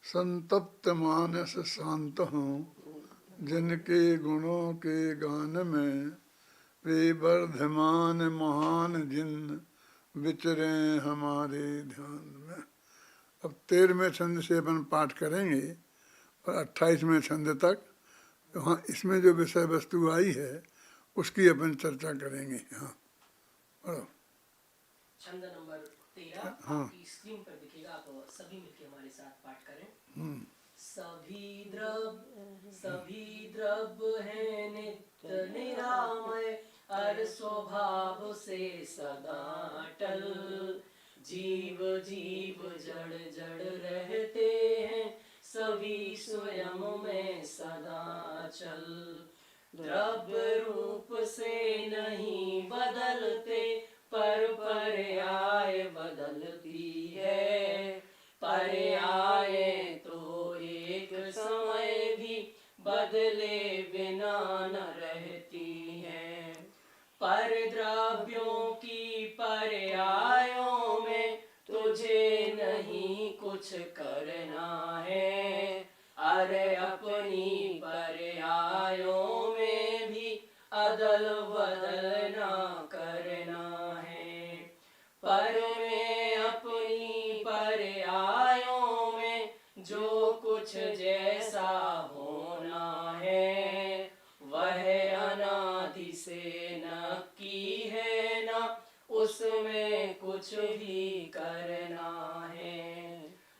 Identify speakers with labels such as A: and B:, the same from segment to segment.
A: संतप्त मानस शांत हूँ, जिनके गुणों के गान में वे वर्धमान महान जिन विचरे हमारे ध्यान में। अब 13वें छंद से अपन पाठ करेंगे और 28वें छंद तक वहाँ इसमें जो विषय वस्तु आई है उसकी अपन चर्चा करेंगे। हाँ पढ़ो।
B: छंद नंबर 13
A: हाँ।
B: आपकी स्क्रीन पर दिखेगा, आप सभी मिलकर हमारे साथ पाठ करें। सभी द्रव्य है नित्य निरामय, हर स्वभाव से सदा अटल। जीव जीव जड़ जड़ रहते हैं, सभी स्वयं में सदा चल। द्रव्य रूप से नहीं बदलते, पर पर्याय बदलती है। पर्याय तो एक समय भी बदले बिना न रहती है। पर द्रव्यों की पर्यायों में तुझे नहीं कुछ करना है। अरे अपनी पर्यायों में भी अदल बदल ना करना है। पर मैं अपनी पर्यायों में जो कुछ जैसा होना है, वह अनादि से नक्की है ना, उसमें कुछ भी करना है।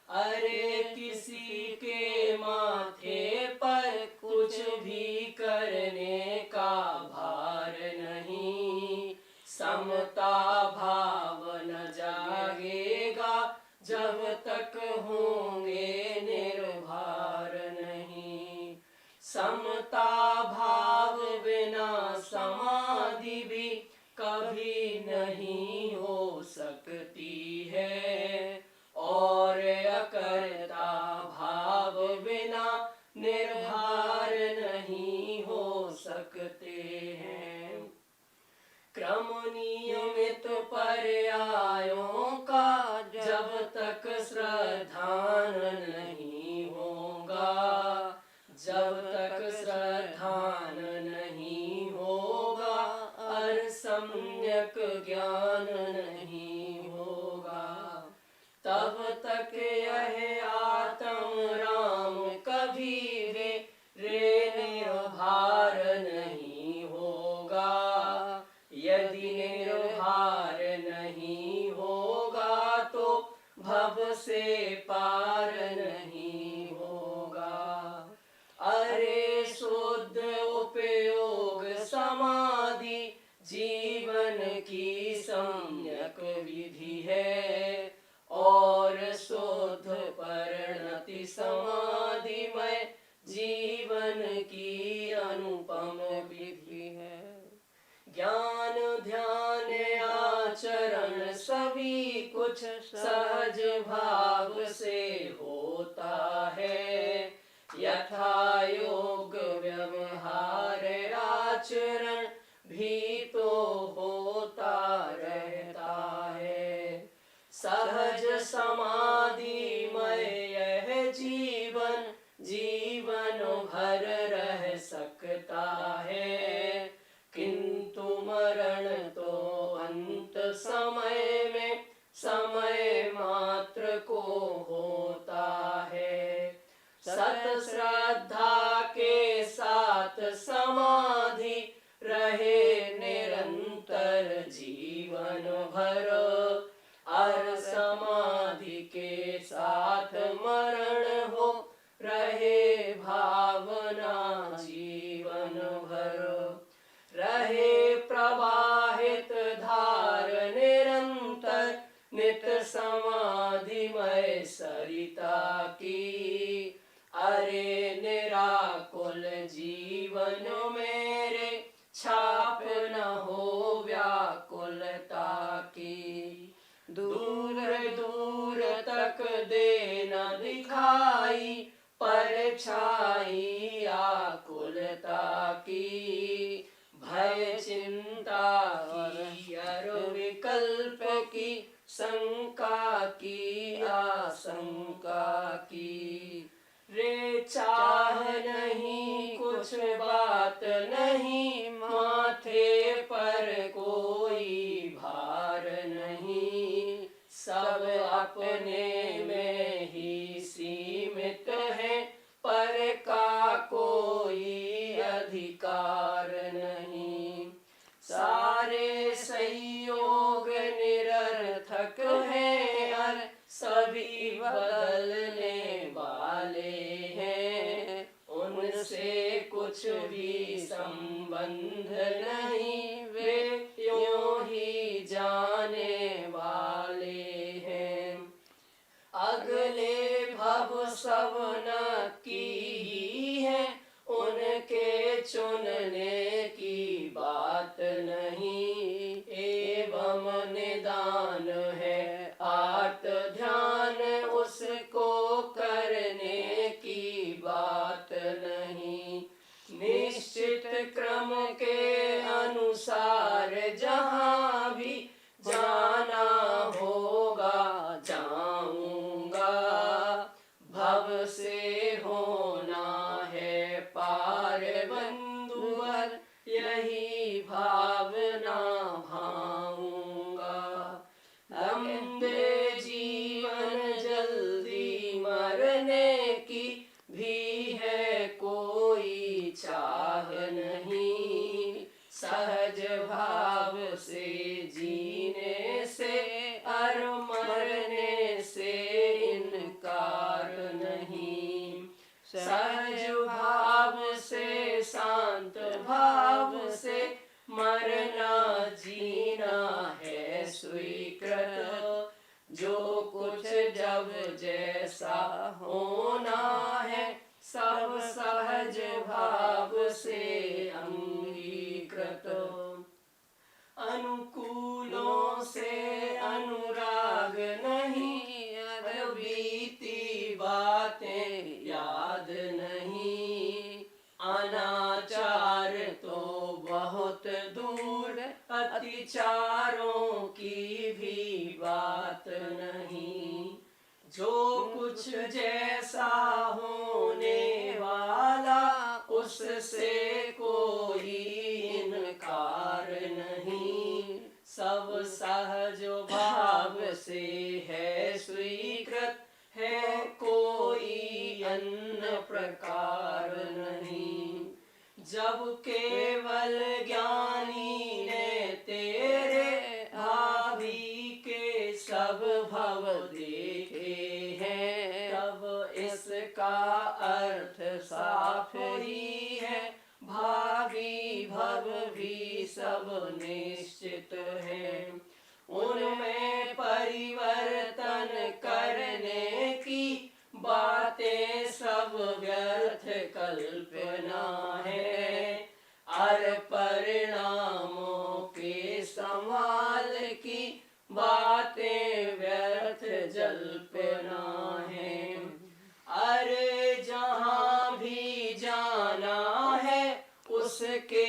B: अरे किसी के माथे पर कुछ भी करने का भार नहीं। समता भाव न जागेगा जब तक होंगे निर्भर नहीं। समता भाव बिना समाधि भी कभी नहीं हो सकती है, और अकर्ता भाव बिना निर्भर नहीं हो सकते हैं। क्रम नियमित पर्यायों का जब तक श्रद्धान नहीं होगा, जब तक श्रद्धान नहीं होगा, और सम्यक ज्ञान नहीं होगा, तब तक यह आत्म राम कभी रे निर्भार नहीं होगा। यदि निर्भार नहीं होगा तो भव से पार नहीं होगा। अरे शुद्ध उपयोग समाधि जीवन की सम्यक विधि है, और शुद्ध परिणति समाधि में जीवन की अनुपम विधि है। ज्ञान ध्यान आचरण सभी कुछ सहज भाव से होता है। यथा योग व्यवहार आचरण भी तो होता रहता है। सहज समाधि में यह जीवन भर रह सकता है, किंतु मरण तो अंत समय में समय मात्र को होता है। सत श्रद्धा के साथ समाधि रहे निरंतर जीवन भर, और समाधि के साथ मरण हो रहे भावना जीवन भर। रहे प्रवाहित धार निरंतर नित समाधि में सरिता की। अरे निराकुल जीवन मेरे छाप न हो व्याकुलता की। दूर दूर तक दे न दिखाई परछाई आकुलता की। भय चिंता की और विकल्प की शंका की आशंका
C: की। रे चाह नहीं कुछ बात नहीं, माथे पर कोई भार नहीं, सब अपने में ही सीमित है, पर का कोई अधिकार नहीं। सारे संयोग निरर्थक हैं और सभी बदलने वाले हैं, उनसे कुछ भी संबंध नहीं, वे यूं ही जाने वाले हैं। अगले भव सब नक्की ही है, उनके चुनने की बात नहीं, एवं निदान है आर्त ध्यान, उसको करने की बात नहीं। निश्चित क्रम के अनुसार जहाँ भी जाना होगा जाऊंगा, भव से होना है पार बंधुवर, यही भावना भाऊंगा। लंबे जीवन जल्दी मरने की भी है कोई चाह नहीं, सहज भाव से जीने से और मरने से इनकार नहीं। सहज भाव से शांत भाव से मरना जीना है स्वीकृत, जो कुछ जब जैसा होना है सब सहज भाव से अंगीकृत। अनुकूलों से अनुराग नहीं, और बीती बातें याद नहीं, अनाचार तो बहुत दूर, अतिचारों की भी बात नहीं। जो कुछ जैसा होने वाला उससे कोई इनकार नहीं, सब सहज भाव से है स्वीकृत, है कोई अन्य प्रकार नहीं। जब केवल ज्ञानी ने तेरे भावी के सब भव देखे हैं, तब इसका अर्थ साफ ही है, भावी भव भी सब निश्चित है। उनमें परिवर्तन करने की बातें सब व्यर्थ कल्पना है, और परिणामों के संभाल की बातें व्यर्थ जल्पना है। अरे जहाँ भी जाना है उसके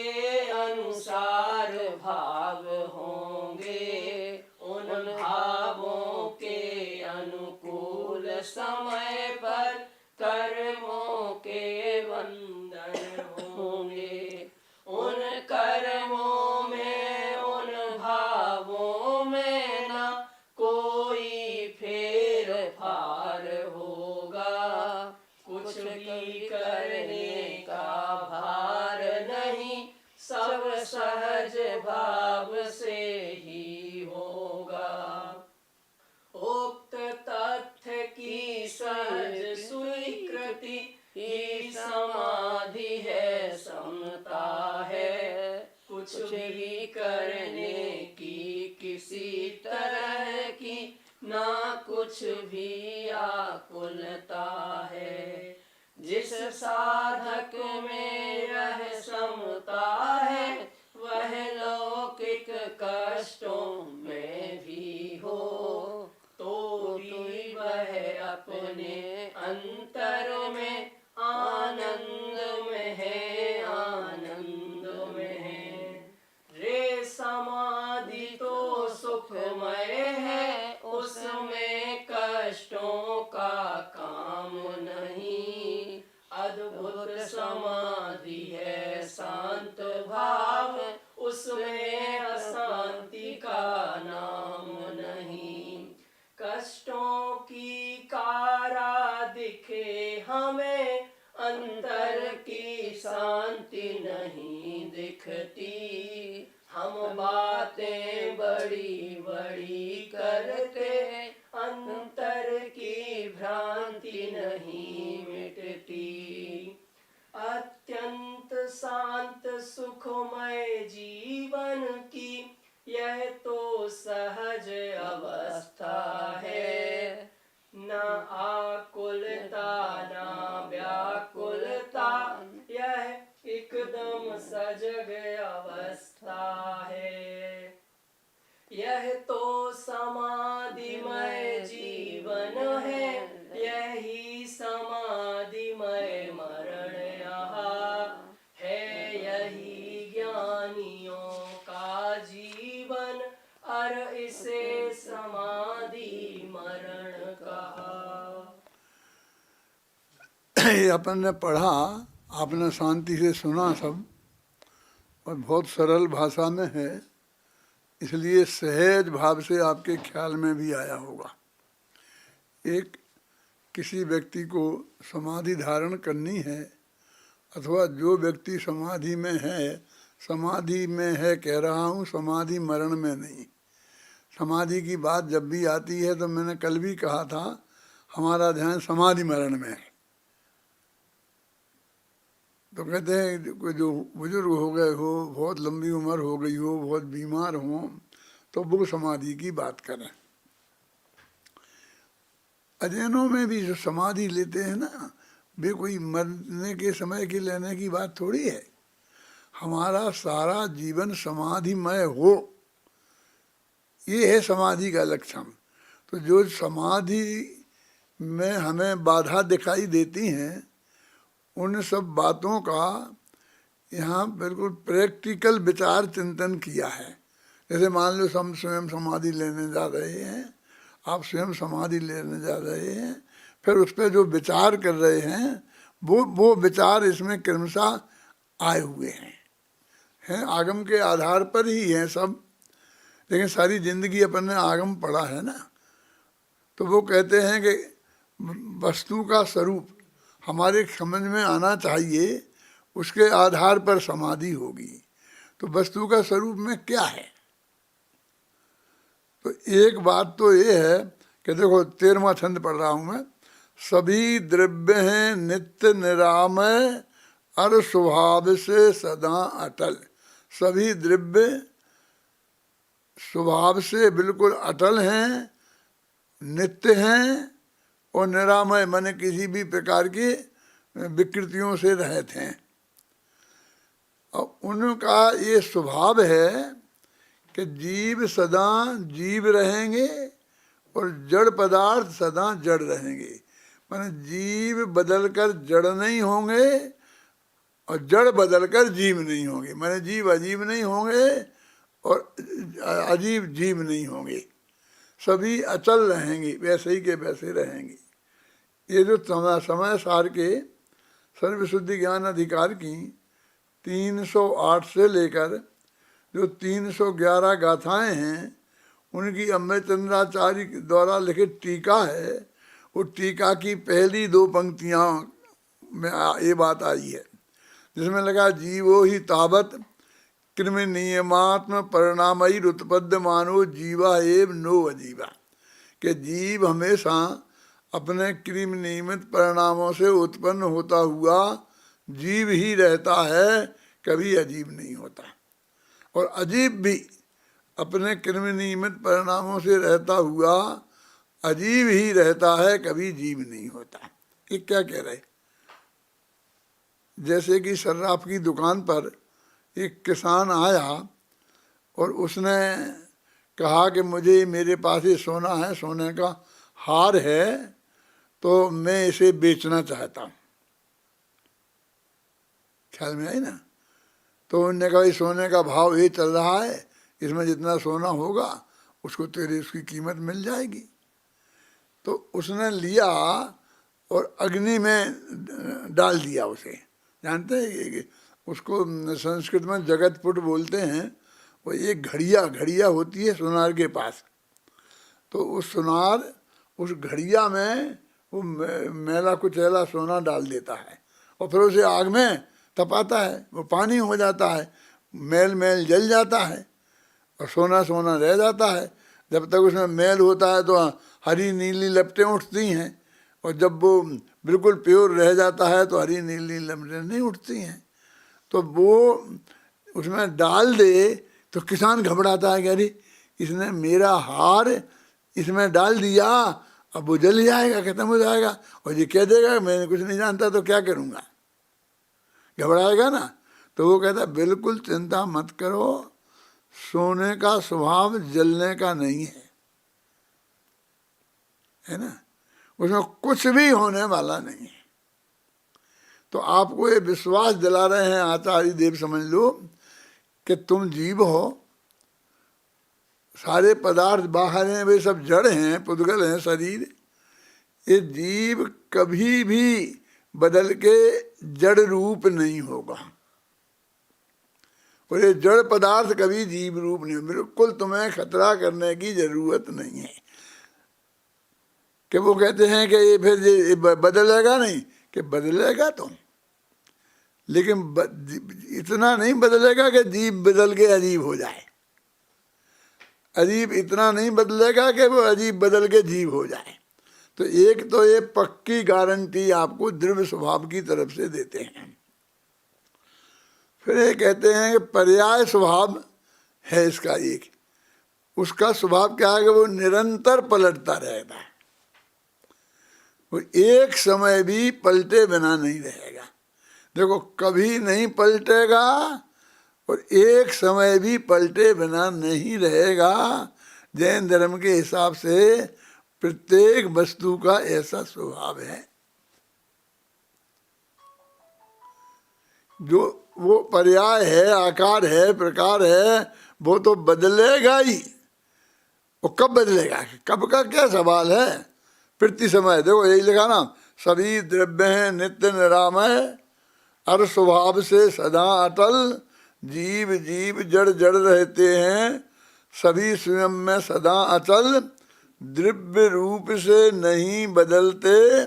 C: अनुसार भाव होंगे, उन भावों के अनुकूल समय पर कर्मों के बंधन होंगे। उन कर्मों में उन भावों में ना कोई फेर फार होगा, कुछ भी करने का भार नहीं, सब सहज भाव से ही होगा। उक्त तथ्य की सहज स्वीकृति ही समाधि है, समता है, कुछ भी करने की किसी तरह की ना कुछ भी आकुलता है। जिस साधक में यह समता है वह लौकिक कष्टों में भी हो तो भी वह अपने अंतर में आनंद में है, आनंद में है। रे समाधि तो सुखमय है, उसमें कष्टों का दिखे हमें, अंतर की शांति नहीं दिखती। हम बातें बड़ी बड़ी करते, अंतर की भ्रांति नहीं मिटती। अत्यंत शांत सुखमय जीवन की यह तो सहज अवस्था है। न आकुलता न व्याकुलता, यह एकदम सजग अवस्था है। यह तो समाधिमय जीवन है, यही समाधिमय मरण यहाँ है। यही ज्ञानियों का जीवन, और इसे समाधि मरण कहा।
A: ये अपन ने पढ़ा, आपने शांति से सुना सब, और बहुत सरल भाषा में है, इसलिए सहज भाव से आपके ख्याल में भी आया होगा। एक किसी व्यक्ति को समाधि धारण करनी है, अथवा जो व्यक्ति समाधि में है कह रहा हूँ, समाधि मरण में नहीं। समाधि की बात जब भी आती है तो मैंने कल भी कहा था, हमारा ध्यान समाधि मरण में है। तो कहते हैं कोई जो बुजुर्ग हो गए हो, बहुत लंबी उम्र हो गई हो, बहुत बीमार हो, तो वो समाधि की बात करें। अजैनों में भी जो समाधि लेते हैं ना, वे कोई मरने के समय की लेने की बात थोड़ी है। हमारा सारा जीवन समाधिमय हो, ये है समाधि का लक्षण। तो जो समाधि में हमें बाधा दिखाई देती हैं, उन सब बातों का यहाँ बिल्कुल प्रैक्टिकल विचार चिंतन किया है। जैसे मान लो हम स्वयं समाधि लेने जा रहे हैं, आप स्वयं समाधि लेने जा रहे हैं, फिर उस पर जो विचार कर रहे हैं वो विचार इसमें क्रमशः आए हुए हैं आगम के आधार पर ही हैं सब। लेकिन सारी जिंदगी अपन ने आगम पढ़ा है ना, तो वो कहते हैं कि वस्तु का स्वरूप हमारे समझ में आना चाहिए, उसके आधार पर समाधि होगी। तो वस्तु का स्वरूप में क्या है? तो एक बात तो ये है कि देखो 13वां छंद पढ़ रहा हूं मैं। सभी द्रव्य हैं नित्य निरामय, अर स्वभाव से सदा अटल। सभी द्रव्य स्वभाव से बिल्कुल अटल हैं, नित्य हैं और निरामय, माने किसी भी प्रकार की विकृतियों से रहित हैं। और उनका ये स्वभाव है कि जीव सदा जीव रहेंगे और जड़ पदार्थ सदा जड़ रहेंगे। माने जीव बदलकर जड़ नहीं होंगे और जड़ बदलकर जीव नहीं होंगे। माने जीव अजीब नहीं होंगे और अजीब जीव नहीं होंगे। सभी अचल रहेंगे, वैसे ही के वैसे रहेंगे। ये जो समय सार के सर्वशुद्धि ज्ञान अधिकार की 308 से लेकर जो 311 गाथाएं हैं, उनकी अम्बे चंद्राचार्य द्वारा लिखित टीका है। वो टीका की पहली 2 पंक्तियां में ये बात आई है, जिसमें लगा जीवो ही तावत कृमि नियमात्म परिणामयी उत्पद्यमानो जीवा एव नो अजीवा। कि जीव हमेशा अपने कृमि नियमित परिणामों से उत्पन्न होता हुआ जीव ही रहता है, कभी अजीब नहीं होता। और अजीब भी अपने कृमि नियमित परिणामों से रहता हुआ अजीब ही रहता है, कभी जीव नहीं होता। ये क्या कह रहे? जैसे कि सर्राफ की दुकान पर एक किसान आया और उसने कहा कि मुझे मेरे पास ये सोना है, सोने का हार है, तो मैं इसे बेचना चाहता हूँ। ख्याल में आई ना? तो उन्होंने कहा सोने का भाव ये चल रहा है, इसमें जितना सोना होगा उसको तेरी उसकी कीमत मिल जाएगी। तो उसने लिया और अग्नि में डाल दिया उसे। जानते हैं कि उसको संस्कृत में जगतपुट बोलते हैं। वो एक घड़िया होती है सुनार के पास। तो उस सुनार उस घड़िया में वो मैला कुचैला सोना डाल देता है और फिर उसे आग में तपाता है, वो पानी हो जाता है, मैल मैल जल जाता है और सोना सोना रह जाता है। जब तक उसमें मैल होता है तो हरी नीली लपटें उठती हैं, और जब वो बिल्कुल प्योर रह जाता है तो हरी नीली लपटें नहीं उठती हैं। तो वो उसमें डाल दे तो किसान घबराता है कि अरे इसने मेरा हार इसमें डाल दिया, अब वो जल जाएगा, खत्म हो जाएगा, और ये कह देगा मैंने कुछ नहीं जानता तो क्या करूँगा, घबराएगा ना। तो वो कहता है बिल्कुल चिंता मत करो, सोने का स्वभाव जलने का नहीं है ना, उसमें कुछ भी होने वाला नहीं है। तो आपको ये विश्वास दिला रहे हैं आचार्य देव, समझ लो कि तुम जीव हो, सारे पदार्थ बाहर हैं, वे सब जड़ हैं, पुद्गल हैं शरीर। ये जीव कभी भी बदल के जड़ रूप नहीं होगा, और ये जड़ पदार्थ कभी जीव रूप नहीं। बिल्कुल तुम्हें खतरा करने की जरूरत नहीं है। कि वो कहते हैं कि ये फिर ये बदलेगा नहीं, कि बदलेगा तो, लेकिन इतना नहीं बदलेगा कि जीव बदल के अजीब हो जाए, अजीब इतना नहीं बदलेगा कि वो अजीब बदल के जीव हो जाए। तो एक तो ये पक्की गारंटी आपको द्रव्य स्वभाव की तरफ से देते हैं। फिर ये कहते हैं कि पर्याय स्वभाव है इसका एक, उसका स्वभाव क्या है कि वो निरंतर पलटता रहेगा, वो एक समय भी पलटे बिना नहीं रहेगा। देखो कभी नहीं पलटेगा और एक समय भी पलटे बिना नहीं रहेगा। जैन धर्म के हिसाब से प्रत्येक वस्तु का ऐसा स्वभाव है। जो वो पर्याय है, आकार है, प्रकार है, वो तो बदलेगा ही। वो कब बदलेगा, कब का क्या सवाल है, प्रति समय। देखो यही लिखा ना, सभी द्रव्य हैं नित्य निरामय, हर स्वभाव से सदा अटल, जीव जीव जड़ जड़ रहते हैं, सभी स्वयं में सदा अचल, द्रव्य रूप से नहीं बदलते,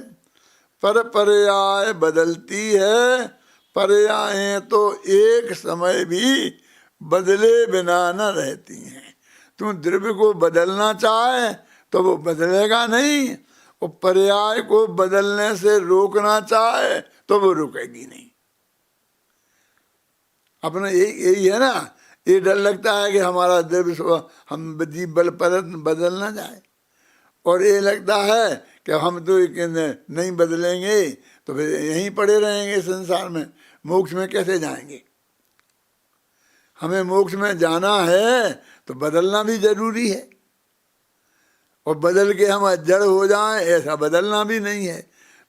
A: पर पर्याय बदलती है, पर्यायें तो एक समय भी बदले बिना न रहती हैं। तुम द्रव्य को बदलना चाहे तो वो बदलेगा नहीं, और पर्याय को बदलने से रोकना चाहे तो वो रुकेगी नहीं। अपना यही है ना, ये डर लगता है कि हमारा द्रव्य हम जीव बल पर बदल ना जाए, और ये लगता है कि हम तो नहीं बदलेंगे तो फिर यहीं पड़े रहेंगे संसार में, मोक्ष में कैसे जाएंगे। हमें मोक्ष में जाना है तो बदलना भी जरूरी है, और बदल के हम जड़ हो जाएं ऐसा बदलना भी नहीं है।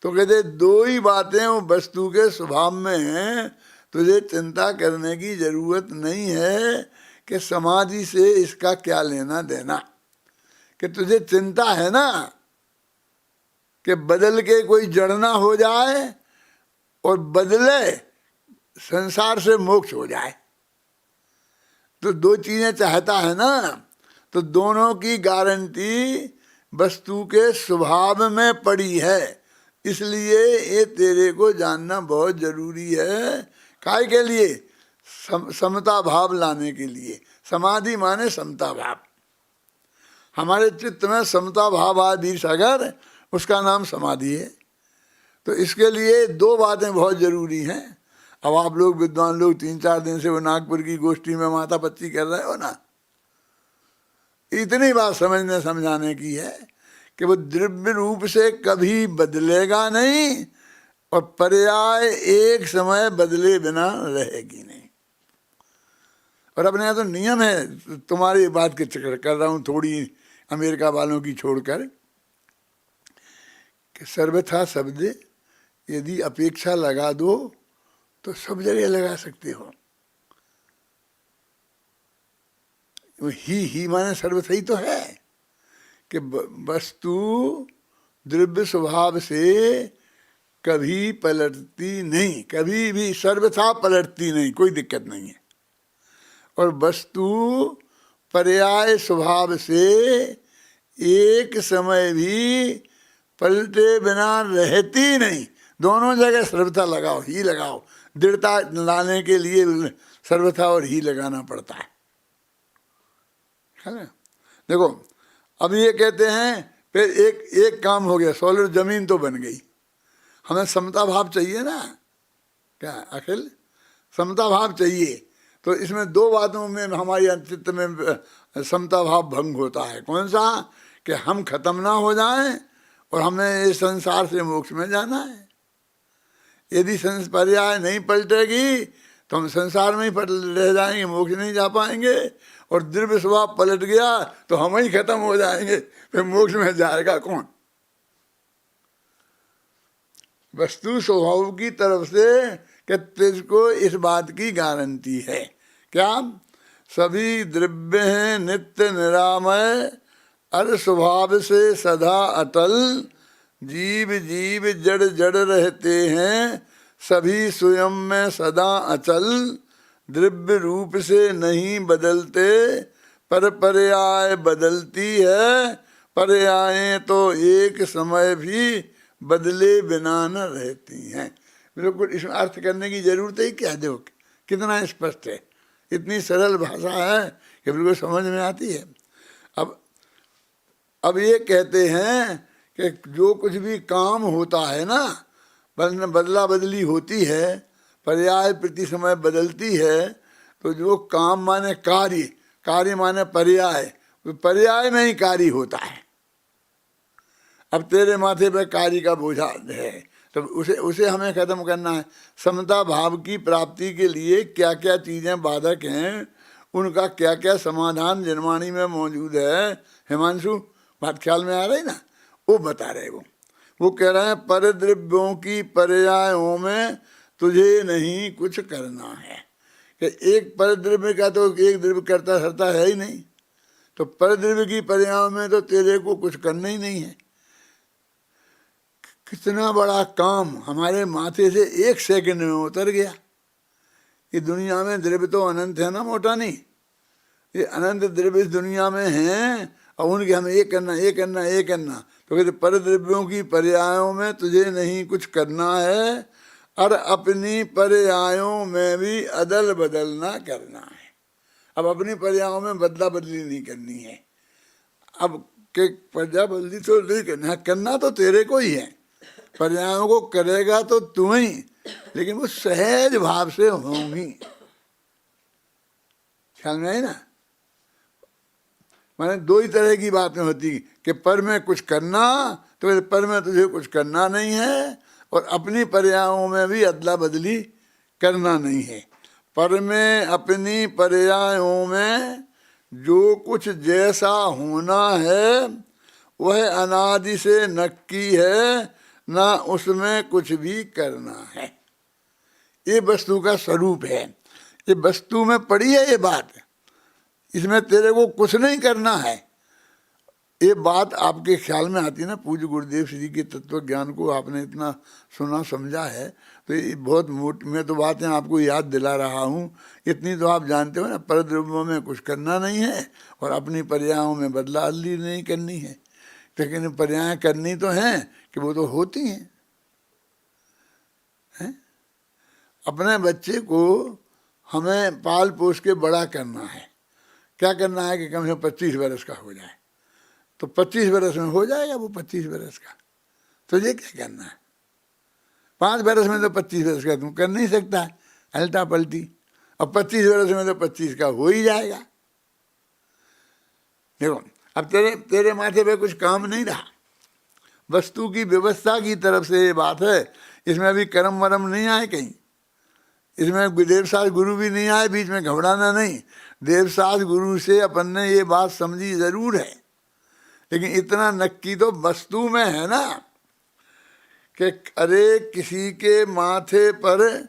A: तो कहते दो ही बातें वो वस्तु के स्वभाव में हैं, तुझे चिंता करने की जरूरत नहीं है कि समाधि से इसका क्या लेना देना। कि तुझे चिंता है ना कि बदल के कोई जड़ ना हो जाए और बदले संसार से मोक्ष हो जाए, तो दो चीजें चाहता है ना, तो दोनों की गारंटी वस्तु के स्वभाव में पड़ी है। इसलिए ये तेरे को जानना बहुत जरूरी है। काय के लिए, समता भाव लाने के लिए। समाधि माने समता भाव। हमारे चित्त में समता भाव आदि सागर, उसका नाम समाधि है। तो इसके लिए दो बातें बहुत जरूरी हैं। अब आप लोग विद्वान लोग 3-4 दिन से वो नागपुर की गोष्ठी में माथा पच्ची कर रहे हो ना, इतनी बात समझने समझाने की है कि वो द्रव्य रूप से कभी बदलेगा नहीं, और पर्याय एक समय बदले बिना रहेगी नहीं। और अपने यहाँ तो नियम है, तुम्हारी बात के चक्कर कर रहा हूँ थोड़ी अमेरिका वालों की छोड़कर, कि सर्वथा शब्द यदि अपेक्षा लगा दो तो सब जगह लगा सकते हो। ही माने सर्वथा ही तो है कि वस्तु द्रव्य स्वभाव से कभी पलटती नहीं, कभी भी सर्वथा पलटती नहीं, कोई दिक्कत नहीं है। और वस्तु पर्याय स्वभाव से एक समय भी पलटे बिना रहती नहीं। दोनों जगह सर्वथा लगाओ, ही लगाओ। दृढ़ता लाने के लिए सर्वथा और ही लगाना पड़ता है ना। देखो अब ये कहते हैं फिर एक काम हो गया, सॉलिड जमीन तो बन गई। हमें समता भाव चाहिए ना, क्या अखिल समता भाव चाहिए। तो इसमें दो बातों में हमारी चित्त में समता भाव भंग होता है। कौन सा? कि हम खत्म ना हो जाएं और हमें इस संसार से मोक्ष में जाना है। यदि पर्याय नहीं पलटेगी तो हम संसार में ही रह जाएंगे, मोक्ष नहीं जा पाएंगे। और द्रव्य स्वभाव पलट गया तो हम ही खत्म हो जाएंगे, फिर मोक्ष में जाएगा कौन? वस्तु स्वभाव की तरफ से कि तुझको इस बात की गारंटी है। क्या? सभी द्रव्य हैं नित्य निरामय, अर स्वभाव से सदा अटल। जीव जीव जड़ जड़ रहते हैं, सभी स्वयं में सदा अचल। द्रव्य रूप से नहीं बदलते, पर पर्याय बदलती है। पर्यायें तो एक समय भी बदले बिना न रहती हैं। बिल्कुल इसमें अर्थ करने की जरूरत है क्या? देखो कितना स्पष्ट है, इतनी सरल भाषा है कि बिल्कुल समझ में आती है। अब ये कहते हैं कि जो कुछ भी काम होता है ना, बदला बदली होती है, पर्याय प्रति समय बदलती है। तो जो काम माने कार्य, कार्य माने पर्याय, पर्याय में ही कार्य होता है। अब तेरे माथे पर कार्य का बोझा है तो उसे हमें खत्म करना है। समता भाव की प्राप्ति के लिए क्या क्या चीजें बाधक हैं, उनका क्या क्या समाधान जनवाणी में मौजूद है। हिमांशु बात ख्याल में आ रही ना? वो बता रहे वो कह रहे हैं पर द्रव्यों की पर्यायों में तुझे नहीं कुछ करना है। कि एक पर द्रव्य का तो एक द्रव्य करता हरता है ही नहीं, तो पर द्रव्य की पर्यायों में तो तेरे को कुछ करना ही नहीं है। कितना बड़ा काम हमारे माथे से एक सेकंड में उतर गया। ये दुनिया में द्रव्य तो अनंत है ना, मोटा नहीं। ये अनंत द्रव्य इस दुनिया में हैं और उनके हमें ये करना ये करना ये करना। तो कहते पर द्रव्यों की पर्यायों में तुझे नहीं कुछ करना है, और अपनी पर्यायों में भी अदल बदल ना करना है। अब अपनी पर्यायों में बदला बदली नहीं करनी है। अब के पर्याय बदली तो नहीं करना, करना तो तेरे को ही है। पर्यायों को करेगा तो तू ही, लेकिन वो सहज भाव से होंगी। ख्याल में है ना? माने दो ही तरह की बातें होती कि पर में कुछ करना, तो पर में तुझे कुछ करना नहीं है, और अपनी पर्यायों में भी अदला बदली करना नहीं है। पर में अपनी पर्यायों में जो कुछ जैसा होना है वह अनादि से नक्की है, ना उसमें कुछ भी करना है। ये वस्तु का स्वरूप है, ये वस्तु में पड़ी है ये बात, इसमें तेरे को कुछ नहीं करना है। ये बात आपके ख्याल में आती है ना? पूज्य गुरुदेव श्री के तत्व ज्ञान को आपने इतना सुना समझा है, तो ये बहुत मैं तो बातें आपको याद दिला रहा हूँ। इतनी तो आप जानते हो ना, पर द्रव्यों में कुछ करना नहीं है और अपनी पर्यायों में बदला बदली नहीं करनी है। लेकिन पर्याय करनी तो हैं कि वो तो होती हैं। अपने बच्चे को हमें पाल पोस के बड़ा करना है। क्या करना है कि कम से कम 25 वर्ष का हो जाए, तो 25 वर्ष में हो जाएगा वो 25 वर्ष का। तो ये क्या करना है? 5 वर्ष में तो 25 वर्ष का तुम कर नहीं सकता अल्टा पलटी, अब 25 वर्ष में तो 25 का हो ही जाएगा। देखो अब तेरे माथे पे कुछ काम नहीं रहा। वस्तु की व्यवस्था की तरफ से ये बात है, इसमें अभी कर्म वरम नहीं आए कहीं, इसमें देवसास गुरु भी नहीं आए बीच में, घबराना नहीं। देवसास गुरु से अपन ने ये बात समझी जरूर है, लेकिन इतना नक्की तो वस्तु में है ना कि अरे किसी के माथे पर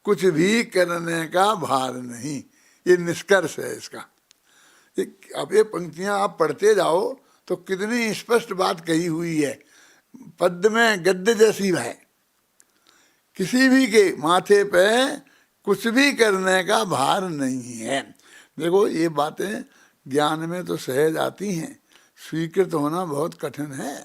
A: कुछ भी करने का भार नहीं। ये निष्कर्ष है इसका। अब ये पंक्तियां आप पढ़ते जाओ तो कितनी स्पष्ट बात कही हुई है, पद में गद्य जैसी है। किसी भी के माथे पे कुछ भी करने का भार नहीं है। देखो ये बातें ज्ञान में तो सहज आती हैं, स्वीकृत होना बहुत कठिन है।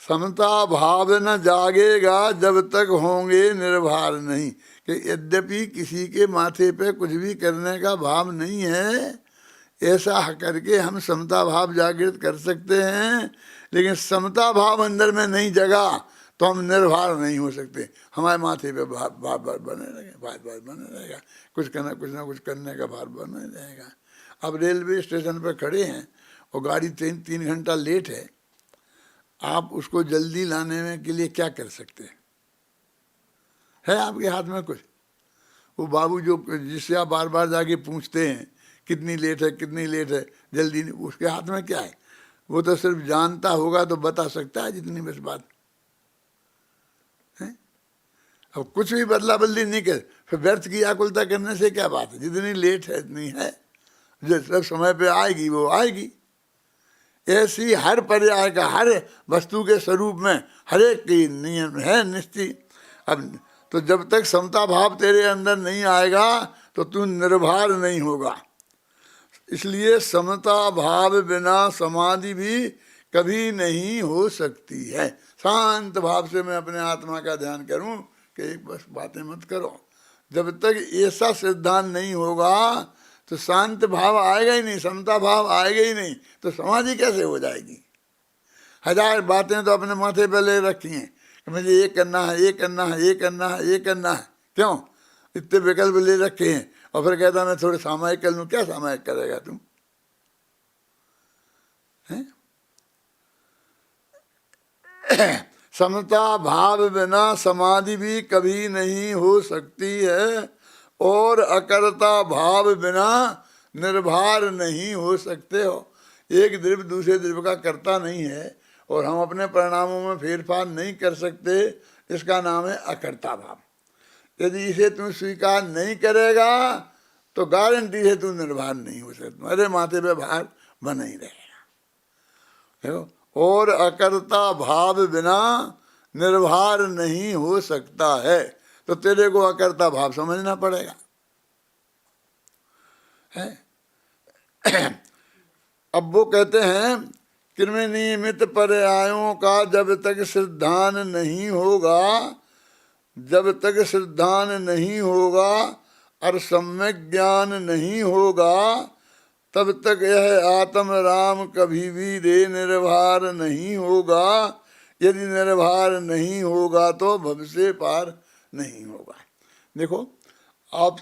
A: समता भाव न जागेगा जब तक होंगे निर्भर नहीं। कि यद्यपि किसी के माथे पे कुछ भी करने का भाव नहीं है, ऐसा करके हम समता भाव जागृत कर सकते हैं, लेकिन समता भाव अंदर में नहीं जगा तो हम निर्भर नहीं हो सकते। हमारे माथे पे भाव बने रहेगा, भार बने रहेगा, कुछ ना कुछ करने का भार बने रहेगा। अब रेलवे स्टेशन पर खड़े हैं और गाड़ी 3 घंटा लेट है, आप उसको जल्दी लाने में के लिए क्या कर सकते हैं? है आपके हाथ में कुछ? वो बाबू जो जिससे आप बार बार जाके पूछते हैं कितनी लेट है, कितनी लेट है, जल्दी नहीं, उसके हाथ में क्या है? वो तो सिर्फ जानता होगा तो बता सकता है जितनी बस बात है। अब कुछ भी बदला बदली नहीं कर, फिर व्यर्थ की आकुलता करने से क्या बात है? जितनी लेट है इतनी है, जो सब समय पे आएगी वो आएगी। ऐसी हर पर्याय का, हर वस्तु के स्वरूप में हर एक की नियम है निश्चित। अब तो जब तक समता भाव तेरे अंदर नहीं आएगा तो तू निर्भर नहीं होगा। इसलिए समता भाव बिना समाधि भी कभी नहीं हो सकती है। शांत भाव से मैं अपने आत्मा का ध्यान करूं कि एक बस बातें मत करो। जब तक ऐसा सिद्धांत नहीं होगा तो शांत भाव आएगा ही नहीं, समता भाव आएगा ही नहीं, तो समाधि कैसे हो जाएगी? 1000 बातें तो अपने माथे पे ले रखी हैं कि मुझे ये करना है, ये करना है, ये करना है, ये करना है। क्यों? इतने विकल्प ले रखे हैं और फिर कहता मैं थोड़े सामायिक कर लूँ। क्या सामायिक करेगा तुम? समता भाव बिना समाधि भी कभी नहीं हो सकती है और अकर्ता भाव बिना निर्भर नहीं हो सकते हो। एक द्रव्य दूसरे द्रव्य का कर्ता नहीं है और हम अपने परिणामों में फेरफार नहीं कर सकते, इसका नाम है अकर्ता भाव। यदि इसे तू स्वीकार नहीं करेगा तो गारंटी है तू निर्भर नहीं हो सकता, मेरे माथे पे भार बना ही रहेगा। देखो, और अकर्ता भाव बिना निर्भर नहीं हो सकता है, तो तेरे को अकर्ता भाव समझना पड़ेगा। है? अब वो कहते हैं कृमि नियमित पर्यायों का जब तक सिद्धांत नहीं होगा, जब तक सिद्धांत नहीं होगा और सम्यक ज्ञान नहीं होगा, तब तक यह आत्म राम कभी भी रे निर्भर नहीं होगा। यदि निर्भर नहीं होगा तो भव से पार नहीं होगा। देखो, आप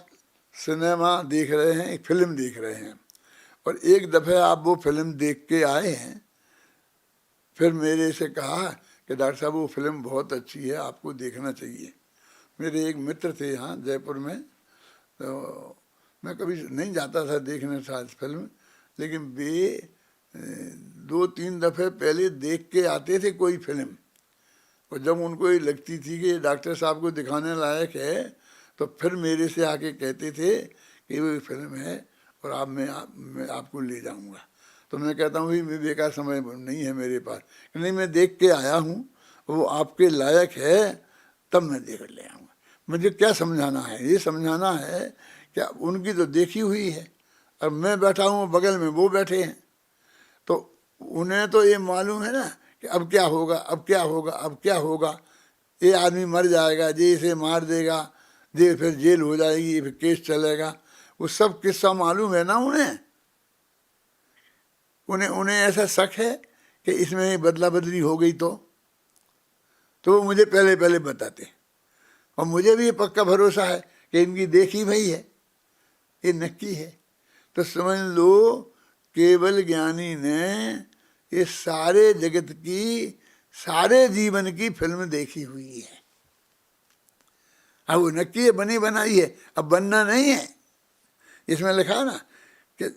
A: सिनेमा देख रहे हैं, एक फिल्म देख रहे हैं और एक दफ़े आप वो फिल्म देख के आए हैं, फिर मेरे से कहा कि डॉक्टर साहब वो फिल्म बहुत अच्छी है, आपको देखना चाहिए। मेरे एक मित्र थे यहाँ जयपुर में, तो मैं कभी नहीं जाता था देखने साथ फिल्म, लेकिन वे 2-3 दफ़े पहले देख के आते थे कोई फिल्म, और जब उनको ये लगती थी कि डॉक्टर साहब को दिखाने लायक है तो फिर मेरे से आके कहते थे कि वो फिल्म है और मैं आपको ले जाऊंगा। तो मैं कहता हूँ भाई बेकार समय नहीं है मेरे पास, नहीं मैं देख के आया हूँ, वो आपके लायक है तब मैं देख ले आऊँगा। मुझे क्या समझाना है? ये समझाना है कि उनकी तो देखी हुई है और मैं बैठा हूँ बगल में, वो बैठे हैं, तो उन्हें तो ये मालूम है ना कि अब क्या होगा, अब क्या होगा, अब क्या होगा, ये आदमी मर जाएगा, ये इसे मार देगा, ये फिर जेल हो जाएगी, फिर केस चलेगा, वो सब किस्सा मालूम है ना उन्हें। उन्हें ऐसा शक है कि इसमें बदला बदली हो गई तो वो मुझे पहले पहले बताते, और मुझे भी पक्का भरोसा है कि इनकी देखी भई है, ये नक्की है। तो समझ लो केवल ज्ञानी ने ये सारे जगत की, सारे जीवन की फिल्म देखी हुई है। अब वो नक्की है, बनी बनाई है, अब बनना नहीं है। इसमें लिखा ना कि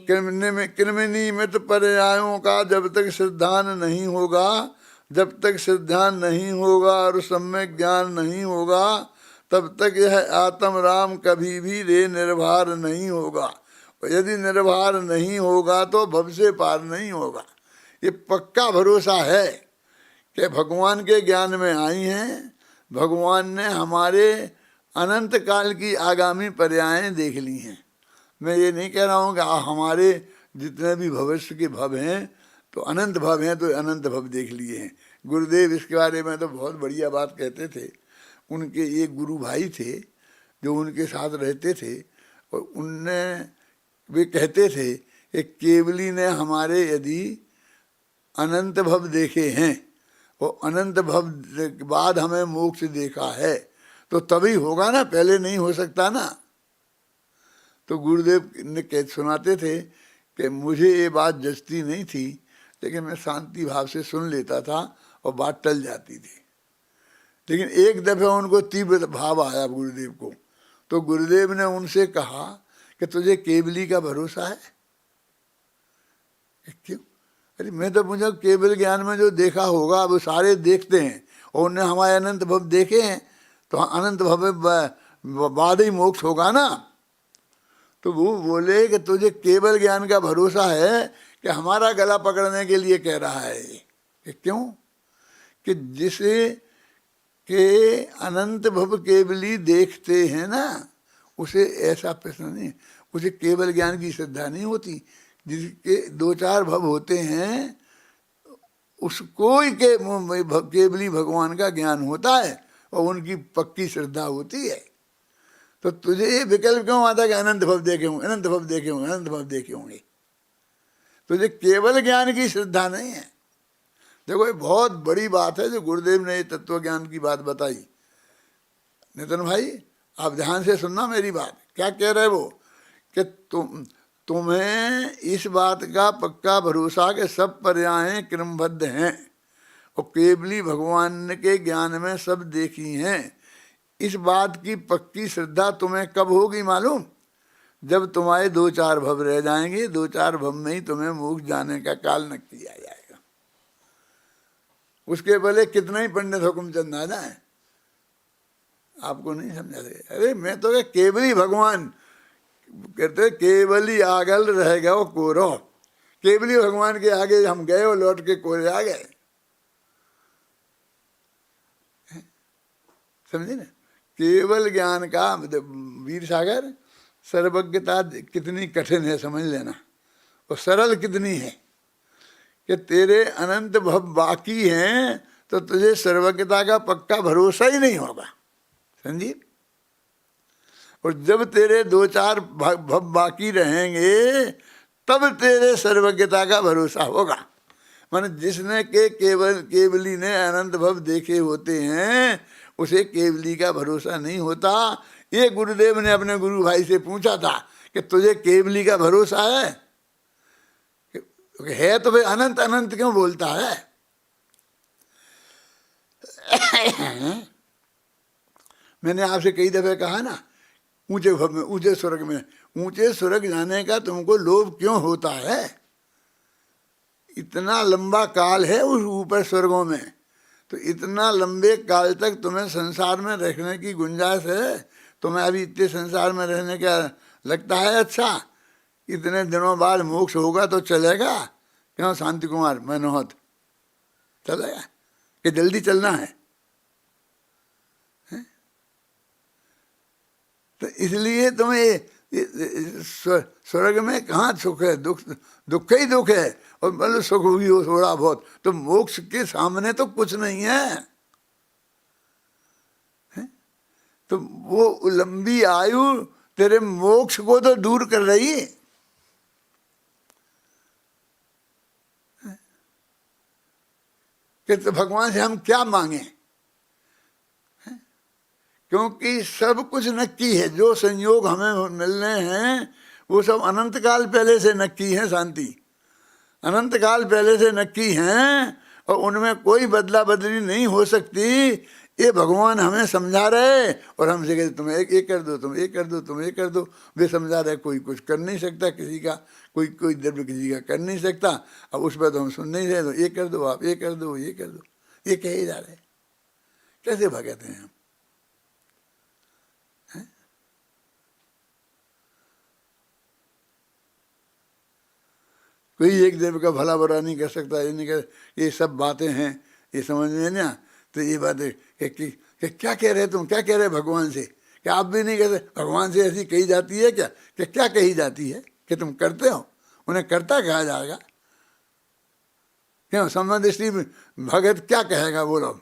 A: कृमि नियमित पर्यायों का जब तक सिद्धांत नहीं होगा, जब तक सिद्धांत नहीं होगा और सम्यक ज्ञान नहीं होगा, तब तक यह आत्म राम कभी भी रे निर्भर नहीं होगा। और यदि निर्भर नहीं होगा तो भव से पार नहीं होगा। ये पक्का भरोसा है कि भगवान के ज्ञान में आई हैं, भगवान ने हमारे अनंत काल की आगामी पर्यायें देख ली हैं। मैं ये नहीं कह रहा हूँ कि हमारे जितने भी भविष्य के भव हैं तो अनंत भव हैं, तो अनंत भव देख लिए हैं। गुरुदेव इसके बारे में तो बहुत बढ़िया बात कहते थे। उनके एक गुरु भाई थे जो उनके साथ रहते थे, और उनने वे कहते थे कि केवली ने हमारे यदि अनंत भव देखे हैं और अनंत भव के बाद हमें मोक्ष देखा है तो तभी होगा ना, पहले नहीं हो सकता ना। तो गुरुदेव ने कह सुनाते थे कि मुझे ये बात जचती नहीं थी, लेकिन मैं शांति भाव से सुन लेता था और बात टल जाती थी। लेकिन एक दफे उनको तीव्र भाव आया गुरुदेव को, तो गुरुदेव ने उनसे कहा कि तुझे केवली का भरोसा है? क्यों? अरे मैं तो मुझे केवल ज्ञान में जो देखा होगा वो सारे देखते हैं, और उन्हें हमारे अनंत भव देखे हैं, तो अनंत भव बाद ही मोक्ष होगा ना। तो वो बोले कि तुझे केवल ज्ञान का भरोसा है कि हमारा गला पकड़ने के लिए कह रहा है? कि क्यों? कि जिसे के अनंत भव केवली देखते हैं ना, उसे ऐसा प्रश्न नहीं, उसे केवल ज्ञान की श्रद्धा नहीं होती। जिसके 2-4 भव होते हैं उसको ही केवली भगवान का ज्ञान होता है और उनकी पक्की श्रद्धा होती है। तो तुझे ये विकल्प क्यों आता कि अनंत भव देखे होंगे, अनंत भव देखे होंगे, अनंत भव देखे होंगे? तुझे केवल ज्ञान की श्रद्धा नहीं है। देखो ये बहुत बड़ी बात है जो गुरुदेव ने ये तत्व ज्ञान की बात बताई। नितिन भाई आप ध्यान से सुनना मेरी बात। क्या कह रहे वो कि तुम्हें इस बात का पक्का भरोसा कि सब पर्यायें क्रमबद्ध हैं और केवली भगवान के ज्ञान में सब देखी हैं, इस बात की पक्की श्रद्धा तुम्हें कब होगी मालूम? जब तुम्हारे 2-4 भव रह जाएंगे, 2-4 भव में ही तुम्हें मोक्ष जाने का काल नक्की आ जाएगा। उसके पहले कितना ही पंडित हुकुमचंद आ जाए, आपको नहीं समझा दे। अरे मैं तो केवली भगवान कहते केवली आगल रह गए कोरो, केवली भगवान के आगे हम गए और लौट के कोरे आ गए। समझे ना? केवल ज्ञान का वीर सागर सर्वज्ञता कितनी कठिन है समझ लेना, और सरल कितनी है कि तेरे अनंत भव बाकी हैं तो तुझे सर्वज्ञता का पक्का भरोसा ही नहीं होगा। समझिए? और जब तेरे 2-4 भव बाकी रहेंगे तब तेरे सर्वज्ञता का भरोसा होगा। माने जिसने के केवली ने अनंत भव देखे होते हैं उसे केवली का भरोसा नहीं होता। ये गुरुदेव ने अपने गुरु भाई से पूछा था कि तुझे केवली का भरोसा है? है तो भाई अनंत अनंत क्यों बोलता है? मैंने आपसे कई दफे कहा ना, ऊंचे भव में, ऊंचे स्वर्ग में, ऊंचे स्वर्ग जाने का तुमको लोभ क्यों होता है? इतना लंबा काल है उस ऊपर स्वर्गों में, तो इतना लंबे काल तक तुम्हें संसार में रहने की गुंजाइश है। तुम्हें अभी इतने संसार में रहने का लगता है अच्छा, इतने दिनों बाद मोक्ष होगा तो चलेगा? क्यों शांति कुमार मनोहत, चलेगा कि जल्दी चलना है? तो इसलिए तुम्हें स्वर्ग में कहाँ सुख है? दुख ही दुख है, और मतलब सुख भी हो थोड़ा बहुत, तो मोक्ष के सामने तो कुछ नहीं है। तो वो लंबी आयु तेरे मोक्ष को तो दूर कर रही है। कि तो भगवान से हम क्या मांगे? क्योंकि सब कुछ नक्की है, जो संयोग हमें मिलने हैं वो सब अनंत काल पहले से नक्की है। शांति अनंत काल पहले से नक्की हैं और उनमें कोई बदला बदली नहीं हो सकती। ये भगवान हमें समझा रहे और हमसे कहते तुम एक कर दो, तुम एक कर दो, तुम एक कर दो। वे समझा रहे कोई कुछ कर नहीं सकता, किसी का कोई द्रव्य किसी का कर नहीं सकता। अब उस पर तो हम सुन नहीं रहे, तो ये कर दो, आप ये कर दो, ये कर दो, ये कहे जा रहे। कैसे भगत हैं हम? कोई एक देव का भला बुरा नहीं कर सकता, ये नहीं कर, ये सब बातें हैं, ये समझ में ना। तो ये बात है कि क्या कह रहे तुम, क्या कह रहे भगवान से? क्या आप भी नहीं कहते भगवान से ऐसी कही जाती है क्या? कि क्या कही जाती है कि तुम करते हो? उन्हें कर्ता कहा जाएगा? क्यों? समदृष्टि भगत क्या कहेगा? बोलो।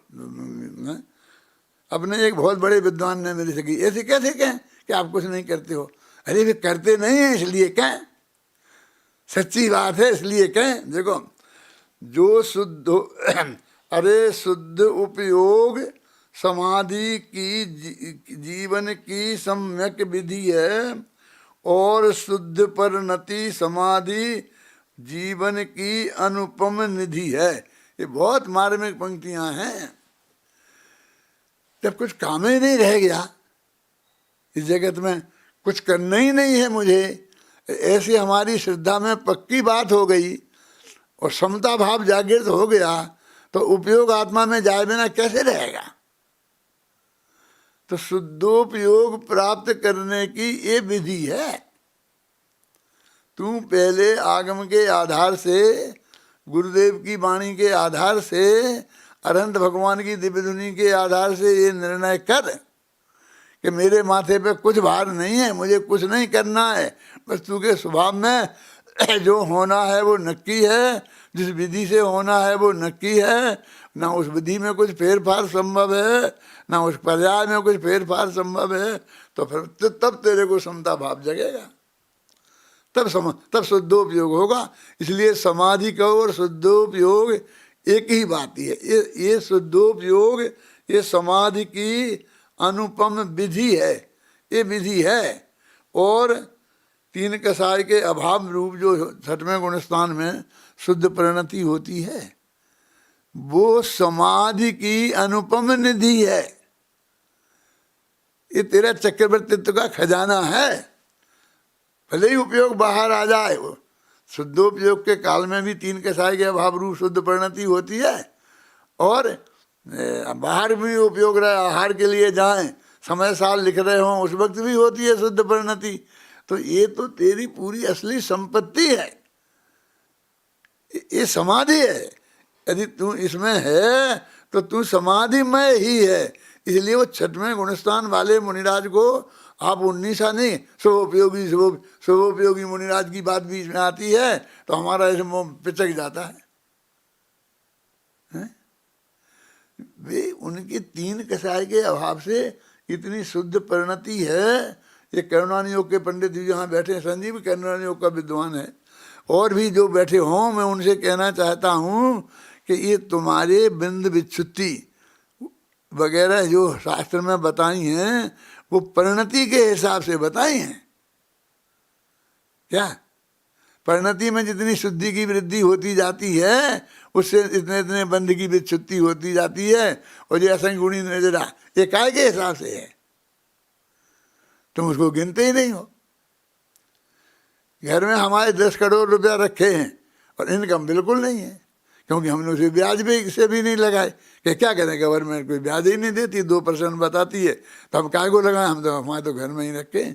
A: अपने एक बहुत बड़े विद्वान ने मेरे से की, ऐसे कैसे कहें कि आप कुछ नहीं करते हो? अरे वे करते नहीं है इसलिए कहें, सच्ची बात है इसलिए कहें। देखो, जो शुद्ध अरे शुद्ध उपयोग समाधि की जीवन की सम्यक विधि है, और शुद्ध परिणति समाधि जीवन की अनुपम निधि है। ये बहुत मार्मिक पंक्तियां हैं। जब कुछ काम ही नहीं रह गया इस जगत में, कुछ करना ही नहीं है मुझे, ऐसी हमारी श्रद्धा में पक्की बात हो गई और समता भाव जागृत हो गया, तो उपयोग आत्मा में जाए बिना कैसे रहेगा? तो शुद्धोपयोग प्राप्त करने की ये विधि है। तू पहले आगम के आधार से, गुरुदेव की वाणी के आधार से, अनंत भगवान की दिव्य धुनी के आधार से ये निर्णय कर कि मेरे माथे पे कुछ भार नहीं है, मुझे कुछ नहीं करना है, बस तू के स्वभाव में जो होना है वो नक्की है, जिस विधि से होना है वो नक्की है, ना उस विधि में कुछ फेरफार संभव है, ना उस पर्याय में कुछ फेरफार संभव है। तो फिर तब तेरे को समता भाव जगेगा, तब शुद्धोपयोग होगा। इसलिए समाधि का और शुद्धोपयोग एक ही बात ही है। ये शुद्धोपयोग, ये समाधि की अनुपम विधि है, ये विधि है। और तीन कसाय के अभाव रूप जो छठवें गुणस्थान में शुद्ध परिणति होती है, वो समाधि की अनुपम निधि है। ये तेरा चक्रवर्तित्व का खजाना है। भले ही उपयोग बाहर आ जाए, वो शुद्धोपयोग के काल में भी तीन कसाय के अभाव रूप शुद्ध परिणति होती है, और बाहर भी उपयोग रहे, आहार के लिए जाएं, समय साल लिख रहे हों, उस वक्त भी होती है शुद्ध परिणति। तो ये तो तेरी पूरी असली संपत्ति है, ये समाधि है। यदि तू इसमें है तो तू समाधिमय ही है। इसलिए वो छठवें गुणस्थान वाले मुनिराज को आप 19 नहीं, शुभोपयोगी मुनिराज की बात बीच में आती है तो हमारा ऐसे मुंह पिचक जाता है। वे उनके तीन कसाय के अभाव से इतनी शुद्ध परिणति है। ये करुणानि योग के पंडित जी यहाँ बैठे हैं, संजीव करुणानि योग का विद्वान है, और भी जो बैठे हों, मैं उनसे कहना चाहता हूँ कि ये तुम्हारे बिंद विच्छुत्ति वगैरह जो शास्त्र में बताई हैं, वो परिणति के हिसाब से बताई हैं। क्या परिणति में जितनी शुद्धि की वृद्धि होती जाती है, उससे इतने इतने बंध की विच्छुत्ति होती जाती है, और ये असंगुणी नजरा ये काय के हिसाब से है, तुम उसको गिनते ही नहीं हो। घर में हमारे 10 करोड़ रुपया रखे हैं और इनकम बिल्कुल नहीं है, क्योंकि हमने उसे ब्याज भी से भी नहीं लगाए। कि क्या करें, गवर्नमेंट कोई ब्याज ही नहीं देती, 2% बताती है, तो हम काय को लगाएं? हम तो हमारे तो घर में ही रखे,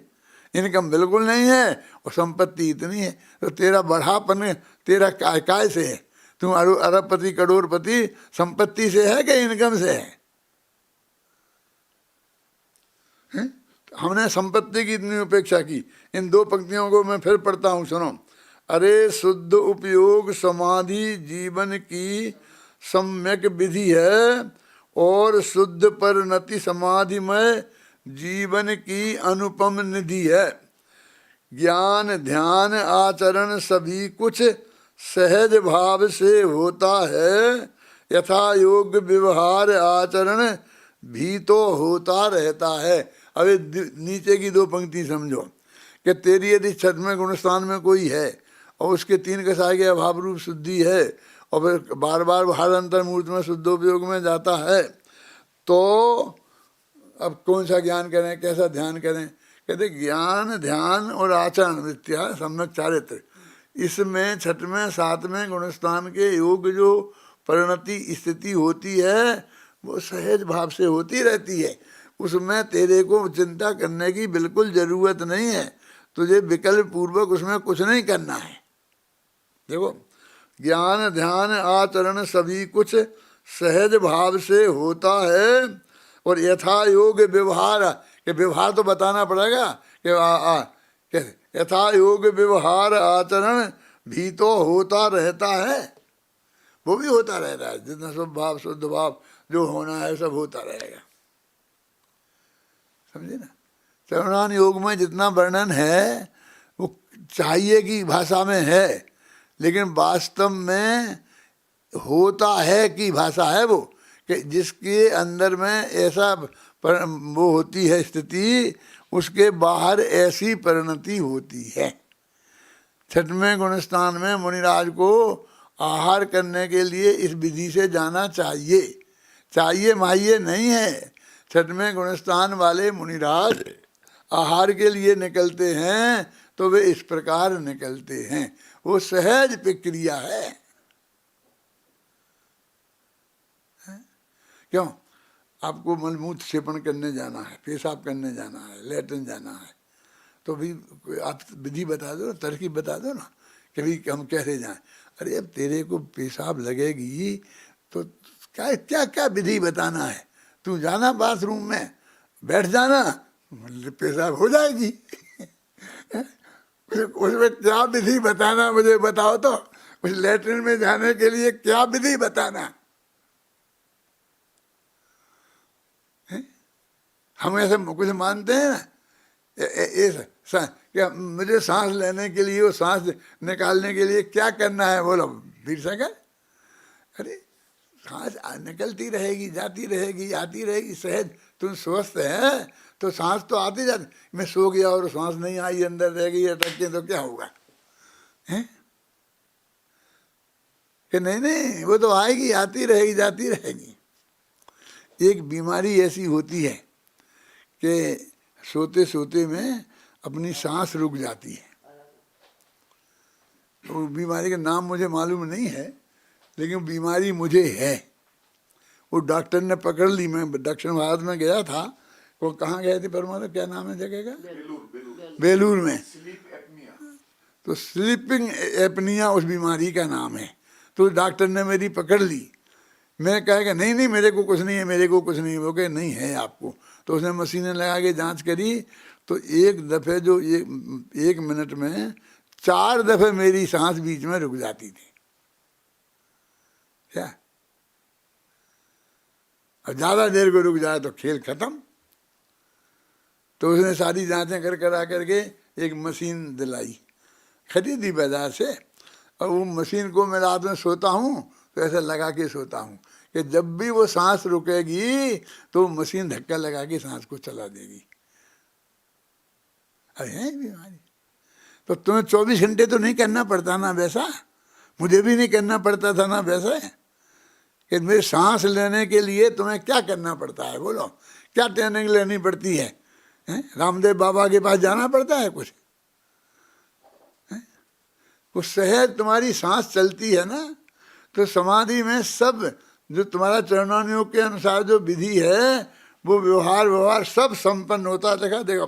A: इनकम बिल्कुल नहीं है और संपत्ति इतनी है। तो तेरा बढ़ापन तेरा काय से है? तुम अरबपति करोड़पति संपत्ति से है कि इनकम से है? हमने संपत्ति की इतनी उपेक्षा की। इन 2 पंक्तियों को मैं फिर पढ़ता हूँ, सुनो। अरे शुद्ध उपयोग समाधि जीवन की सम्यक विधि है, और शुद्ध परिणति समाधि में जीवन की अनुपम निधि है। ज्ञान ध्यान आचरण सभी कुछ सहज भाव से होता है, यथा योग्य व्यवहार आचरण भी तो होता रहता है। अब नीचे की 2 पंक्ति समझो कि तेरी यदि छठवें गुणस्थान में कोई है और उसके 3 कसाय के अभाव रूप शुद्धि है, और फिर बार बार हर अंतर्मूर्त में शुद्धोपयोग में जाता है, तो अब कौन सा ज्ञान करें, कैसा ध्यान करें? कहते ज्ञान ध्यान और आचरण विद्या सम्यक चारित्र, इसमें छठवें 7वें गुणस्थान के योग जो परिणति स्थिति होती है, वो सहज भाव से होती रहती है। उसमें तेरे को चिंता करने की बिल्कुल जरूरत नहीं है, तुझे विकल्प पूर्वक उसमें कुछ नहीं करना है। देखो, ज्ञान ध्यान आचरण सभी कुछ सहज भाव से होता है, और यथा योग व्यवहार, के व्यवहार तो बताना पड़ेगा कि यथा योग व्यवहार आचरण भी तो होता रहता है, वो भी होता रहता है। जितना शुभ भाव शुद्ध भाव जो होना है सब होता रहेगा, समझे ना। चरणान योग में जितना वर्णन है वो चाहिए की भाषा में है, लेकिन वास्तव में होता है की भाषा है वो, कि जिसके अंदर में ऐसा वो होती है स्थिति, उसके बाहर ऐसी परिणति होती है। छठवें गुणस्थान में मुनिराज को आहार करने के लिए इस विधि से जाना चाहिए, चाहिए माहिए नहीं है। छठवें गुणस्थान वाले मुनिराज आहार के लिए निकलते हैं तो वे इस प्रकार निकलते हैं, वो सहज प्रक्रिया है। क्यों? आपको मलमूत्र सेपन करने जाना है, पेशाब करने जाना है, लेटरिन जाना है, तो भी आप विधि बता दो, तरकीब बता दो ना कि भाई हम कैसे जाएं। अरे अब तेरे को पेशाब लगेगी तो क्या क्या क्या विधि बताना है, तू जाना बाथरूम में बैठ जाना, पेशाब हो जाएगी। उसमें क्या विधि बताना मुझे बताओ तो, उस लेटरिन में जाने के लिए क्या विधि बताना। हम ऐसे कुछ मानते हैं ना, क्या मुझे सांस लेने के लिए, वो सांस निकालने के लिए क्या करना है, बोलो फिर सकर। अरे सांस निकलती रहेगी, जाती रहेगी, आती रहेगी, सहज तुम स्वस्थ है तो सांस तो आती जाती। मैं सो गया और सांस नहीं आई, अंदर रह गई अटक के, तो क्या होगा? हैं कि नहीं नहीं, वो तो आएगी, आती रहेगी, जाती रहेगी। एक बीमारी ऐसी होती है कि सोते सोते में अपनी सांस रुक जाती है। तो बीमारी का नाम मुझे मालूम नहीं है, लेकिन बीमारी मुझे है। वो डॉक्टर ने पकड़ ली, मैं दक्षिण भारत में गया था। वो कहाँ गए थे परमात्मा, क्या नाम है जगह का? बेलूर में। तो स्लीपिंग एपनिया उस बीमारी का नाम है। तो डॉक्टर ने मेरी पकड़ ली। मैं कहेगा नहीं नहीं मेरे को कुछ नहीं है, मेरे को कुछ नहीं है। वो कहे नहीं है आपको। तो उसने मशीनें लगा के जांच करी, तो एक दफ़े जो एक मिनट में 4 दफ़े मेरी सांस बीच में रुक जाती थी। क्या? और ज़्यादा देर को रुक जाए तो खेल खत्म। तो उसने सारी जांचें करा करके एक मशीन दिलाई, खरीदी बाजार से। और वो मशीन को मैं रात में सोता हूँ तो ऐसा लगा के सोता हूँ कि जब भी वो सांस रुकेगी तो मशीन धक्का लगा के सांस को चला देगी। अरे है बीमारी। तो तुम्हें 24 घंटे तो नहीं करना पड़ता ना वैसा, मुझे भी नहीं करना पड़ता था ना वैसा, कि मेरे सांस लेने के लिए तुम्हें क्या करना पड़ता है, बोलो क्या ट्रेनिंग लेनी पड़ती है? रामदेव बाबा के पास जाना पड़ता है कुछ? उस सहज तुम्हारी सांस चलती है ना, तो समाधि में सब जो तुम्हारा चरणानुयोग के अनुसार जो विधि है वो व्यवहार सब संपन्न होता है। देखा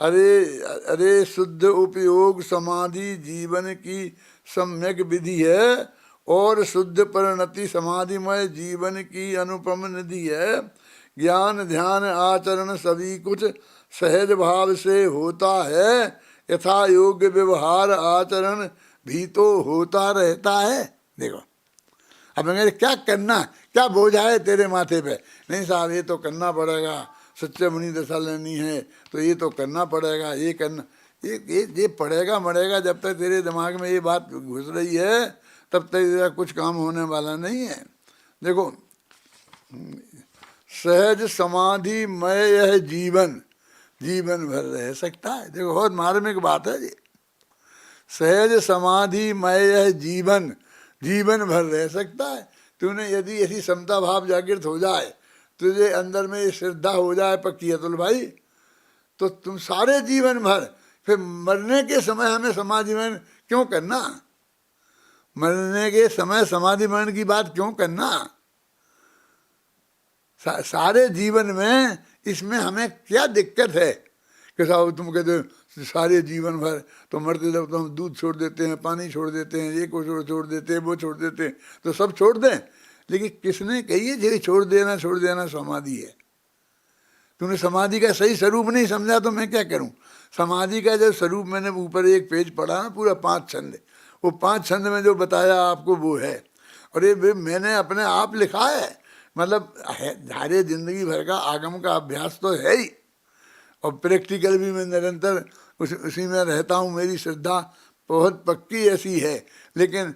A: अरे शुद्ध उपयोग समाधि जीवन की सम्यक विधि है, और शुद्ध परिणति समाधिमय जीवन की अनुपम निधि है। ज्ञान ध्यान आचरण सभी कुछ सहज भाव से होता है, यथा योग्य व्यवहार आचरण भी तो होता रहता है। देखो अब मेरे क्या करना, क्या बोझा है तेरे माथे पे? नहीं साहब ये तो करना पड़ेगा, सच्चे मुनि दशा लेनी है तो ये तो करना पड़ेगा, ये करना, ये पड़ेगा मरेगा। जब तक तेरे दिमाग में ये बात घुस रही है तब तक तेरा कुछ काम होने वाला नहीं है। देखो सहज समाधि मय यह जीवन भर रह सकता है। देखो बहुत मार्मिक बात है ये। सहज समाधि मय यह जीवन भर रह सकता है। तूने यदि ऐसी समता भाव जागृत हो जाए, तुझे अंदर में ये श्रद्धा हो जाए पक्की अतुल भाई, तो तुम सारे जीवन भर, फिर मरने के समय हमें समाधि मरण क्यों करना? मरने के समय समाधि मरण की बात क्यों करना? सारे जीवन में इसमें हमें क्या दिक्कत है कि साहब तुम कहते हो सारे जीवन भर, तो मरते जब तो हम दूध छोड़ देते हैं, पानी छोड़ देते हैं, ये को छोड़ देते हैं, वो छोड़ देते हैं, तो सब छोड़ दें। लेकिन किसने कही है कि छोड़ देना समाधि है? तूने समाधि का सही स्वरूप नहीं समझा तो मैं क्या करूं? समाधि का जब स्वरूप मैंने ऊपर एक पेज पढ़ा ना, पूरा 5 छंद, वो 5 छंद में जो बताया आपको वो है। और ये भी मैंने अपने आप लिखा है, मतलब सारे जिंदगी भर का आगम का अभ्यास तो है ही, और प्रैक्टिकल भी मैं निरंतर उसी में रहता हूँ। मेरी श्रद्धा बहुत पक्की ऐसी है, लेकिन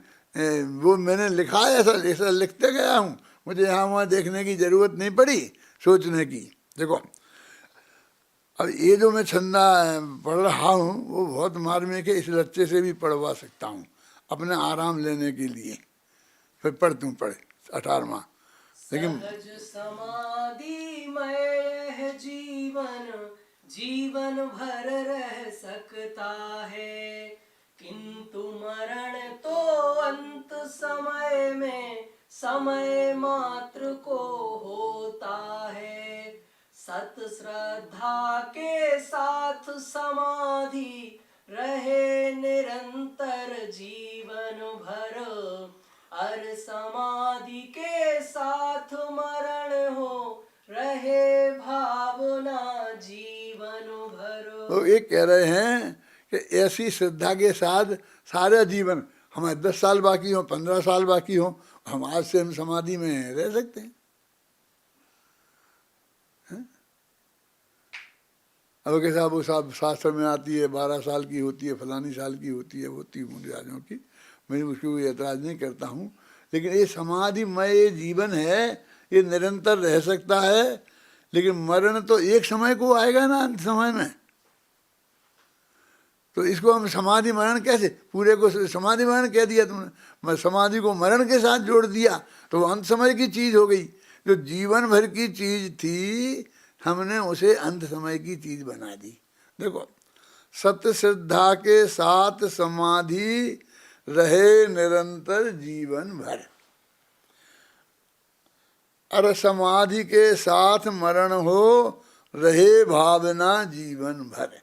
A: वो मैंने लिखा है, ऐसा ऐसा लिखते गया हूँ। मुझे यहाँ वहाँ देखने की जरूरत नहीं पड़ी, सोचने की। देखो अब ये जो मैं छंदा पढ़ रहा हूँ वो बहुत मार्मिक है, इस बच्चे से भी पढ़वा सकता हूँ अपने आराम लेने के लिए। फिर पढ़े 18वां। लेकिन
C: सहज समाधि मय जीवन, जीवन भर रह सकता है, किंतु मरण तो अंत समय में समय मात्र को होता है। सत श्रद्धा के साथ समाधि रहे निरंतर जीवन भर, अर समाधि के साथ मरण हो रहे भावना जीवन भर।
A: तो ये कह रहे हैं कि ऐसी श्रद्धा के साथ सारा जीवन, हमारे 10 साल बाकी हो, 15 साल बाकी हो, हम आज से हम समाधि में रह सकते हैं। अब कैसा वो साहब शास्त्र में आती है 12 साल की होती है, फलानी साल की होती है, होती मुंडियाजों की, मैं उसकी कोई ऐतराज़ नहीं करता हूँ। लेकिन ये समाधिमय जीवन है, ये निरंतर रह सकता है, लेकिन मरण तो एक समय को आएगा ना, अंत समय में। तो इसको हम समाधि मरण कैसे, पूरे को समाधि मरण कह दिया तुमने, समाधि को मरण के साथ जोड़ दिया, तो वो अंत समय की चीज हो गई। जो जीवन भर की चीज थी, हमने उसे अंत समय की चीज बना दी। देखो, सत्य श्रद्धा के साथ समाधि रहे निरंतर जीवन भर, अर समाधि के साथ मरण हो रहे भावना जीवन भर।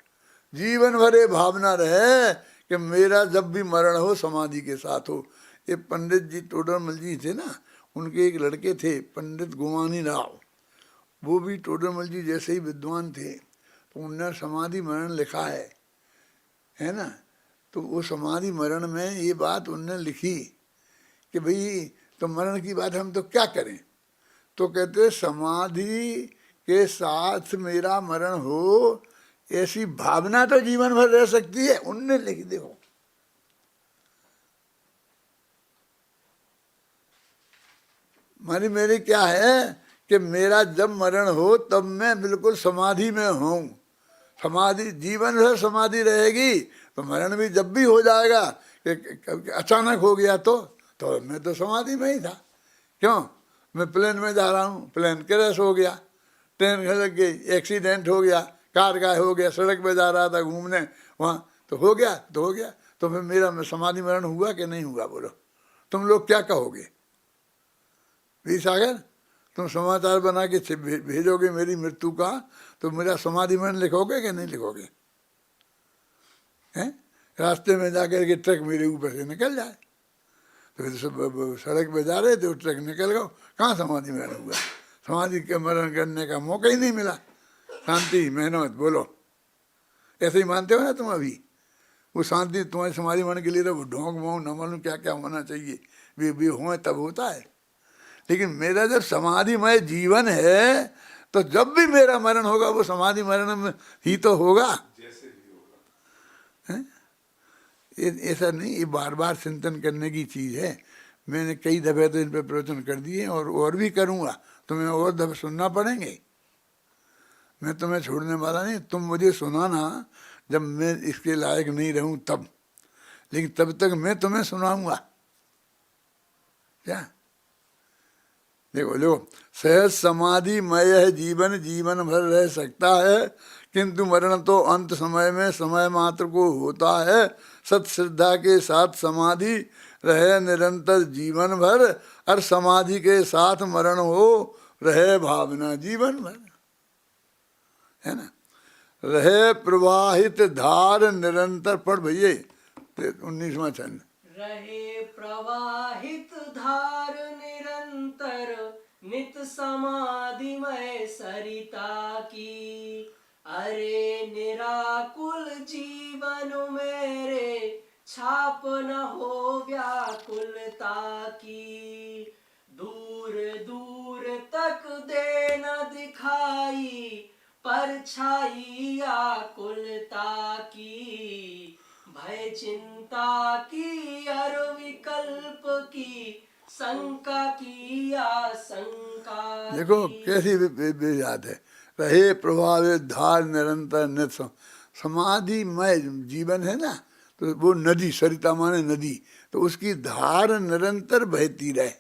A: जीवन भर ये भावना रहे कि मेरा जब भी मरण हो समाधि के साथ हो। ये पंडित जी टोडरमल जी थे ना, उनके एक लड़के थे पंडित गुमानी राव, वो भी टोडरमल जी जैसे ही विद्वान थे। तो उन्होंने समाधि मरण लिखा है ना। तो वो समाधि मरण में ये बात उन्होंने लिखी कि भाई तो मरण की बात हम तो क्या करें। तो कहते समाधि के साथ मेरा मरण हो, ऐसी भावना तो जीवन भर रह सकती है। उनने लिख देखो, मेरी क्या है कि मेरा जब मरण हो तब मैं बिल्कुल समाधि में हूँ। समाधि जीवन भर समाधि रहेगी, तो मरण भी जब भी हो जाएगा कि अचानक हो गया तो मैं तो समाधि में ही था। क्यों, मैं प्लेन में जा रहा हूँ, प्लेन क्रैश हो गया, ट्रेन लग गई, एक्सीडेंट हो गया, कार का हो गया, सड़क पे जा रहा था घूमने वहाँ, तो हो गया। तो फिर मेरा समाधि मरण हुआ कि नहीं हुआ, बोलो तुम लोग क्या कहोगे। वी सागर, तुम समाचार बना के भेजोगे मेरी मृत्यु का, तो मेरा समाधि मरण लिखोगे कि नहीं लिखोगे। हैं, रास्ते में जाकर के ट्रक मेरे ऊपर से निकल जाए, तो सड़क पे जा रहे थे, ट्रक निकल गया, कहाँ समाधि मरण हुआ। समाधि के मरण करने का मौका ही नहीं मिला। शांति मेहनत बोलो, ऐसे ही मानते हो ना तुम। अभी वो शांति तुम्हारी समाधि मरण के लिए तो वो ढोंग वोंग न मालूम क्या क्या होना चाहिए, भी हो तब होता है। लेकिन मेरा जब समाधिमय जीवन है, तो जब भी मेरा मरण होगा वो समाधि मरण में ही तो होगा, जैसे भी होगा। ऐसा नहीं, ये बार बार चिंतन करने की चीज है। मैंने कई दफे तो इन पर प्रवचन कर दिए और भी करूँगा, तुम्हें और दफे सुनना पड़ेंगे। मैं तुम्हें छोड़ने वाला नहीं, तुम मुझे सुनाना जब मैं इसके लायक नहीं रहूं तब, लेकिन तब तक मैं तुम्हें सुनाऊंगा। क्या देखो सहज समाधि मय जीवन, जीवन भर रह सकता है, किंतु मरण तो अंत समय में समय मात्र को होता है। सत श्रद्धा के साथ समाधि रहे निरंतर जीवन भर, और समाधि के साथ मरण हो रहे भावना जीवन भर, है ना। रहे प्रवाहित धार निरंतर, पढ़ भैया 19वां छंद।
C: रहे प्रवाहित धार निरंतर, नित समाधिमय सरिता की, अरे निराकुल जीवन मेरे छाप न हो व्याकुलता की। दूर दूर तक दे न दिखाई परछाई आकुलता की। भय चिंता की और विकल्प की, शंका की आशंका
A: देखो
C: की।
A: कैसी याद है। रहे प्रभावित धार निरंतर नित समाधिमय जीवन है ना, तो वो नदी, सरिता माने नदी, तो उसकी धार निरंतर बहती रहे।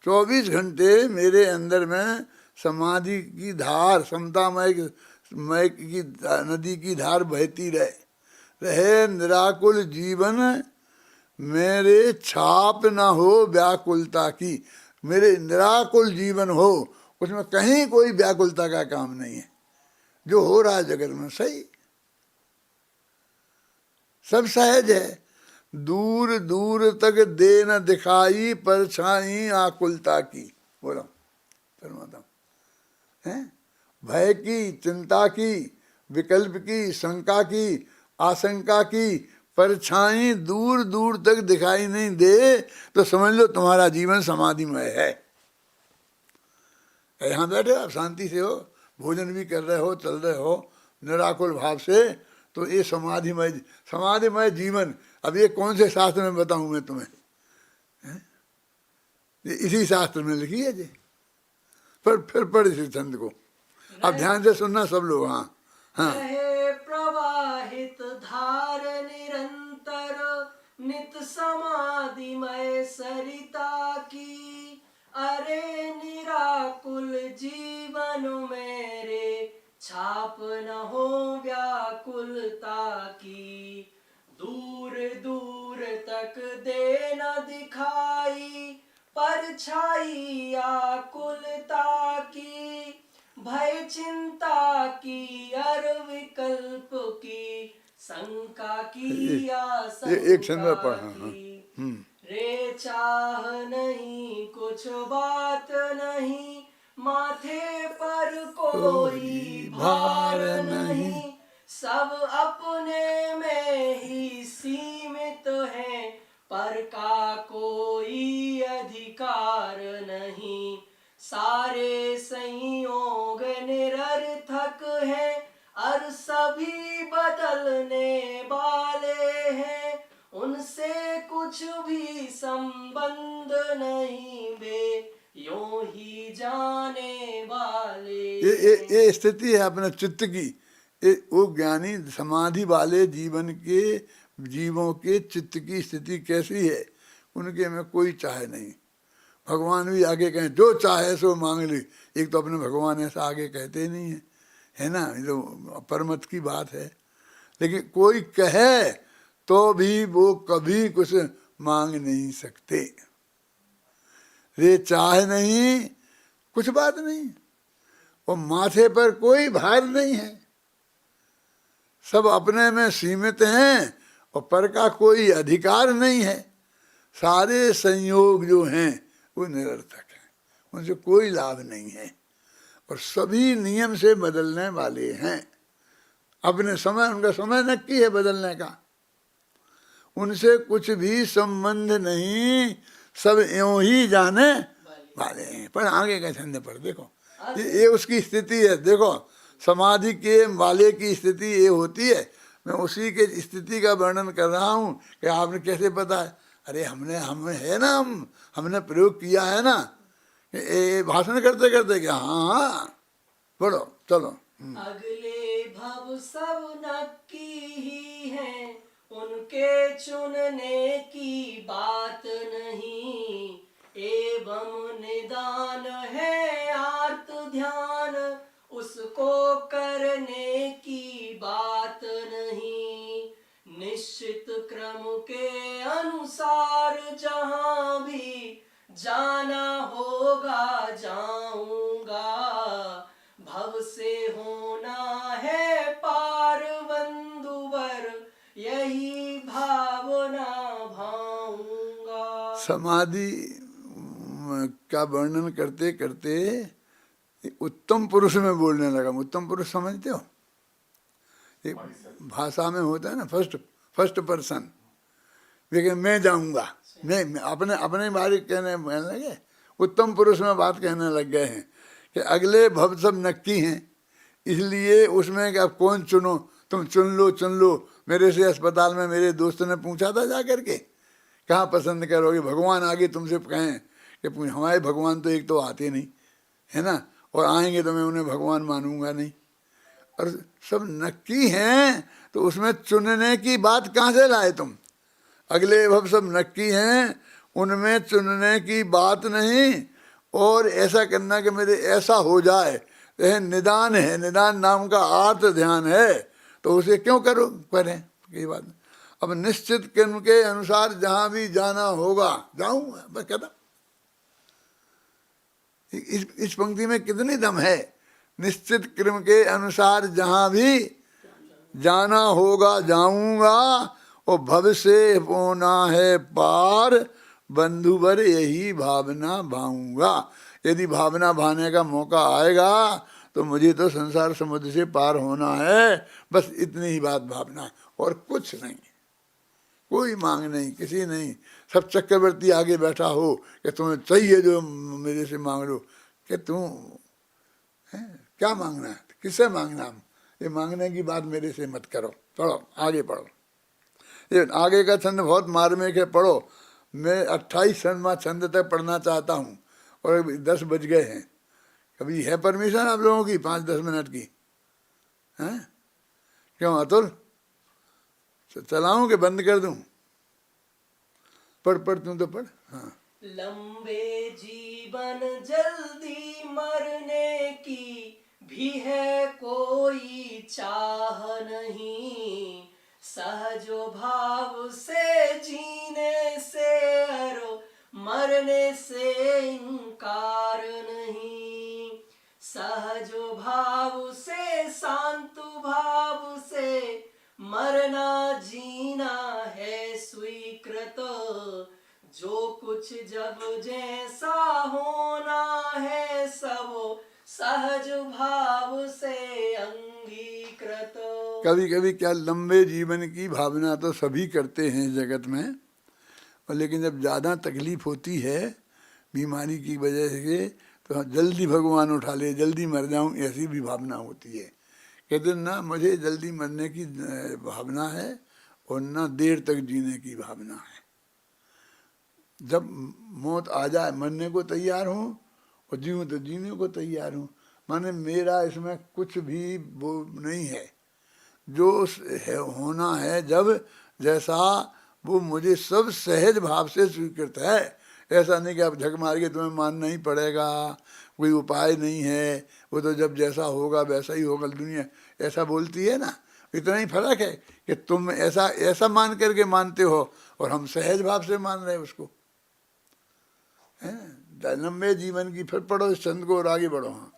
A: 24 घंटे मेरे अंदर में समाधि की धार, समतामय मय की नदी की धार बहती रहे निराकुल जीवन मेरे, छाप ना हो व्याकुलता की। मेरे निराकुल जीवन हो, उसमें कहीं कोई व्याकुलता का काम नहीं है। जो हो रहा है जगत में सही, सब सहज है। दूर दूर तक दे न दिखाई परछाई आकुलता की। बोलो परमात्मा है। भय की, चिंता की, विकल्प की, शंका की, आशंका की परछाई दूर दूर तक दिखाई नहीं दे, तो समझ लो तुम्हारा जीवन समाधिमय है। यहाँ बैठे आप शांति से हो, भोजन भी कर रहे हो, चल रहे हो निराकुल भाव से, तो ये समाधिमय जीवन। अब ये कौन से शास्त्र में बताऊं मैं तुम्हें? ये इसी शास्त्र में लिखी है जी। पर फिर पढ़ इसी छंद को, अब ध्यान से सुनना सब लोग। हाँ हाँ।
C: रहे प्रवाहित धार निरंतर नित समाधिमय सरिता की। अरे निराकुल जीवन मेरे, छाप न हो व्याकुलता की। दूर दूर तक दे न दिखाई परछाई आकुलता की। भय चिंता की और विकल्प की, शंका की
A: एक छंद में
C: आशंका
A: पढ़। हाँ हाँ।
C: की। रे चाह नहीं कुछ बात नहीं, माथे पर कोई भार नहीं। सब अपने में ही सीमित है, पर का कोई अधिकार नहीं। सारे संयोग निरर्थक है, और सभी बदलने वाले हैं। उनसे कुछ भी संबंध नहीं, वे यूं ही जाने वाले।
A: ये स्थिति है अपने चित्त की। वो ज्ञानी समाधि वाले जीवन के जीवों के चित्त की स्थिति कैसी है, उनके में कोई चाहे नहीं। भगवान भी आगे कहें जो चाहे सो मांग ली। एक तो अपने भगवान ऐसा आगे कहते नहीं है ना, ये तो परमत की बात है। लेकिन कोई कहे तो भी वो कभी कुछ मांग नहीं सकते। रे चाह नहीं कुछ बात नहीं, और माथे पर कोई भार नहीं है। सब अपने में सीमित हैं, और पर का कोई अधिकार नहीं है। सारे संयोग जो हैं वो निरर्थक हैं, उनसे कोई लाभ नहीं है, और सभी नियम से बदलने वाले हैं। अपने समय, उनका समय नक्की है बदलने का, उनसे कुछ भी संबंध नहीं, सब यूं ही जाने वाले हैं। पर आगे का छंद पर देखो, ये उसकी स्थिति है। देखो समाधि के वाले की स्थिति ये होती है। मैं उसी के स्थिति का वर्णन कर रहा हूँ कि आपने कैसे पता है? अरे हमें है ना, हमने प्रयोग किया है ना, ये भाषण करते करते क्या। हाँ हाँ बोलो चलो।
C: अगले भव सब नक्की ही है, उनके चुनने की बात नहीं। एवं निदान है आर्त ध्यान, उसको करने की बात नहीं। निश्चित क्रम के अनुसार जहाँ भी जाना होगा जाऊंगा। भव से होना है पार बंधुवर, यही भावना भाऊंगा।
A: समाधि का वर्णन करते करते उत्तम पुरुष में बोलने लगा। उत्तम पुरुष समझते हो? एक भाषा में होता है ना फर्स्ट पर्सन, लेकिन मैं जाऊंगा, मैं अपने अपने बारे कहने लगे, उत्तम पुरुष में बात कहने लग गए हैं कि अगले भव सब नक्की हैं, इसलिए उसमें कि अब कौन चुनो, तुम चुन लो। मेरे से अस्पताल में मेरे दोस्त ने पूछा था जा करके, कहाँ पसंद करोगे, भगवान आगे तुमसे कहें कि हमारे भगवान तो एक तो आते नहीं है ना, और आएंगे तो मैं उन्हें भगवान मानूंगा नहीं, और सब नक्की हैं, तो उसमें चुनने की बात कहाँ से लाए तुम? अगले भव सब नक्की हैं, उनमें चुनने की बात नहीं। और ऐसा करना कि मेरे ऐसा हो जाए, यह निदान है, निदान नाम का आर्त ध्यान है, तो उसे क्यों करें की बात। अब निश्चित कर्म के अनुसार जहां भी जाना होगा जाऊंगा, बस कहता। इस पंक्ति में कितनी दम है, निश्चित कर्म के अनुसार जहां भी जाना होगा जाऊंगा, और भव से होना है पार, बंधुवर यही भावना भाऊंगा। यदि भावना भाने का मौका आएगा तो मुझे तो संसार समुद्र से पार होना है, बस इतनी ही बात भावना है, और कुछ नहीं, कोई मांग नहीं, किसी नहीं। सब चक्रवर्ती आगे बैठा हो कि तुम्हें चाहिए जो मेरे से मांग लो, कि तुम है क्या मांगना है, किससे मांगना? ये मांगने की बात मेरे से मत करो। पढ़ो, आगे पढ़ो, ये आगे का छंद बहुत मार्मिक है, पढ़ो। मैं 28 छंद तक पढ़ना चाहता हूँ, और अभी 10 बज गए हैं। कभी है परमिशन आप लोगों की 5-10 मिनट की? हैं क्यों अतुल, चलाऊं कि बंद कर दूं? पढ़ तू तो पढ़। हाँ।
C: लंबे जीवन जल्दी मरने की भी है कोई चाह नहीं, सहजो भाव से जीने से अरो मरने से इनकार नहीं, सहजो भाव से शांतु भाव से मरना जीना है स्वीकृत, जो कुछ जब जैसा होना है सब सहज भाव से अंगीकृत।
A: कभी कभी क्या लंबे जीवन की भावना तो सभी करते हैं जगत में, और लेकिन जब ज़्यादा तकलीफ होती है बीमारी की वजह से, तो जल्दी भगवान उठा ले, जल्दी मर जाऊं, ऐसी भी भावना होती है। कहते ना मुझे जल्दी मरने की भावना है, और ना देर तक जीने की भावना है। जब मौत आ जाए मरने को तैयार हूँ, और जीऊँ तो जीने को तैयार हूँ। माने मेरा इसमें कुछ भी वो नहीं है, जो है होना है जब जैसा वो मुझे सब सहज भाव से स्वीकृत है। ऐसा नहीं कि आप झक मार के तुम्हें मानना ही पड़ेगा, कोई उपाय नहीं है, वो तो जब जैसा होगा वैसा ही होगा। दुनिया ऐसा बोलती है ना, इतना ही फर्क है कि तुम ऐसा मान करके मानते हो, और हम सहज भाव से मान रहे हैं उसको। लंबे जीवन की, फिर पढ़ो इस छंद को और आगे बढ़ो। हाँ।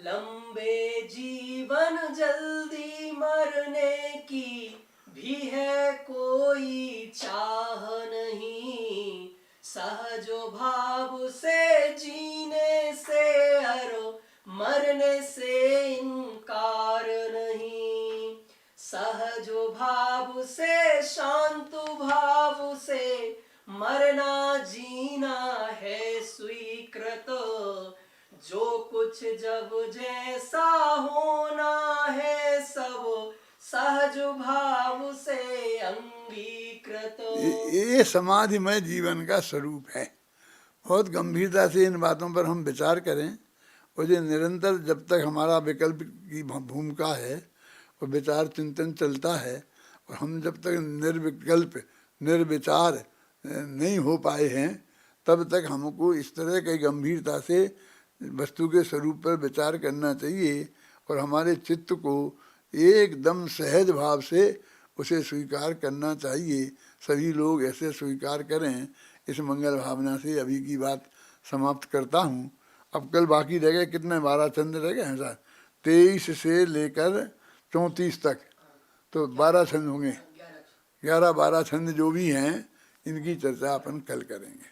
C: लंबे जीवन जल्दी मरने की भी है कोई चाह नहीं, सहजो भाव से जीने से अरो मरने से इनकार नहीं, सहजो भाव से शांतु भाव से मरना जीना है स्वीकृत, जो कुछ जब जैसा होना है सब सहज भाव से अंगीकृत।
A: ये समाधिमय जीवन का स्वरूप है। बहुत गंभीरता से इन बातों पर हम विचार करें, और ये निरंतर जब तक हमारा विकल्प की भूमिका है और विचार चिंतन चलता है, और हम जब तक निर्विकल्प निर्विचार नहीं हो पाए हैं, तब तक हमको इस तरह की गंभीरता से वस्तु के स्वरूप पर विचार करना चाहिए, और हमारे चित्त को एकदम सहज भाव से उसे स्वीकार करना चाहिए। सभी लोग ऐसे स्वीकार करें। इस मंगल भावना से अभी की बात समाप्त करता हूँ। अब कल बाकी रह गए कितने, 12 छंद रह गए हैं सर, 23 से लेकर 34 तक, तो 12 छंद होंगे। 11-12 छंद जो भी हैं, इनकी चर्चा अपन कल करेंगे।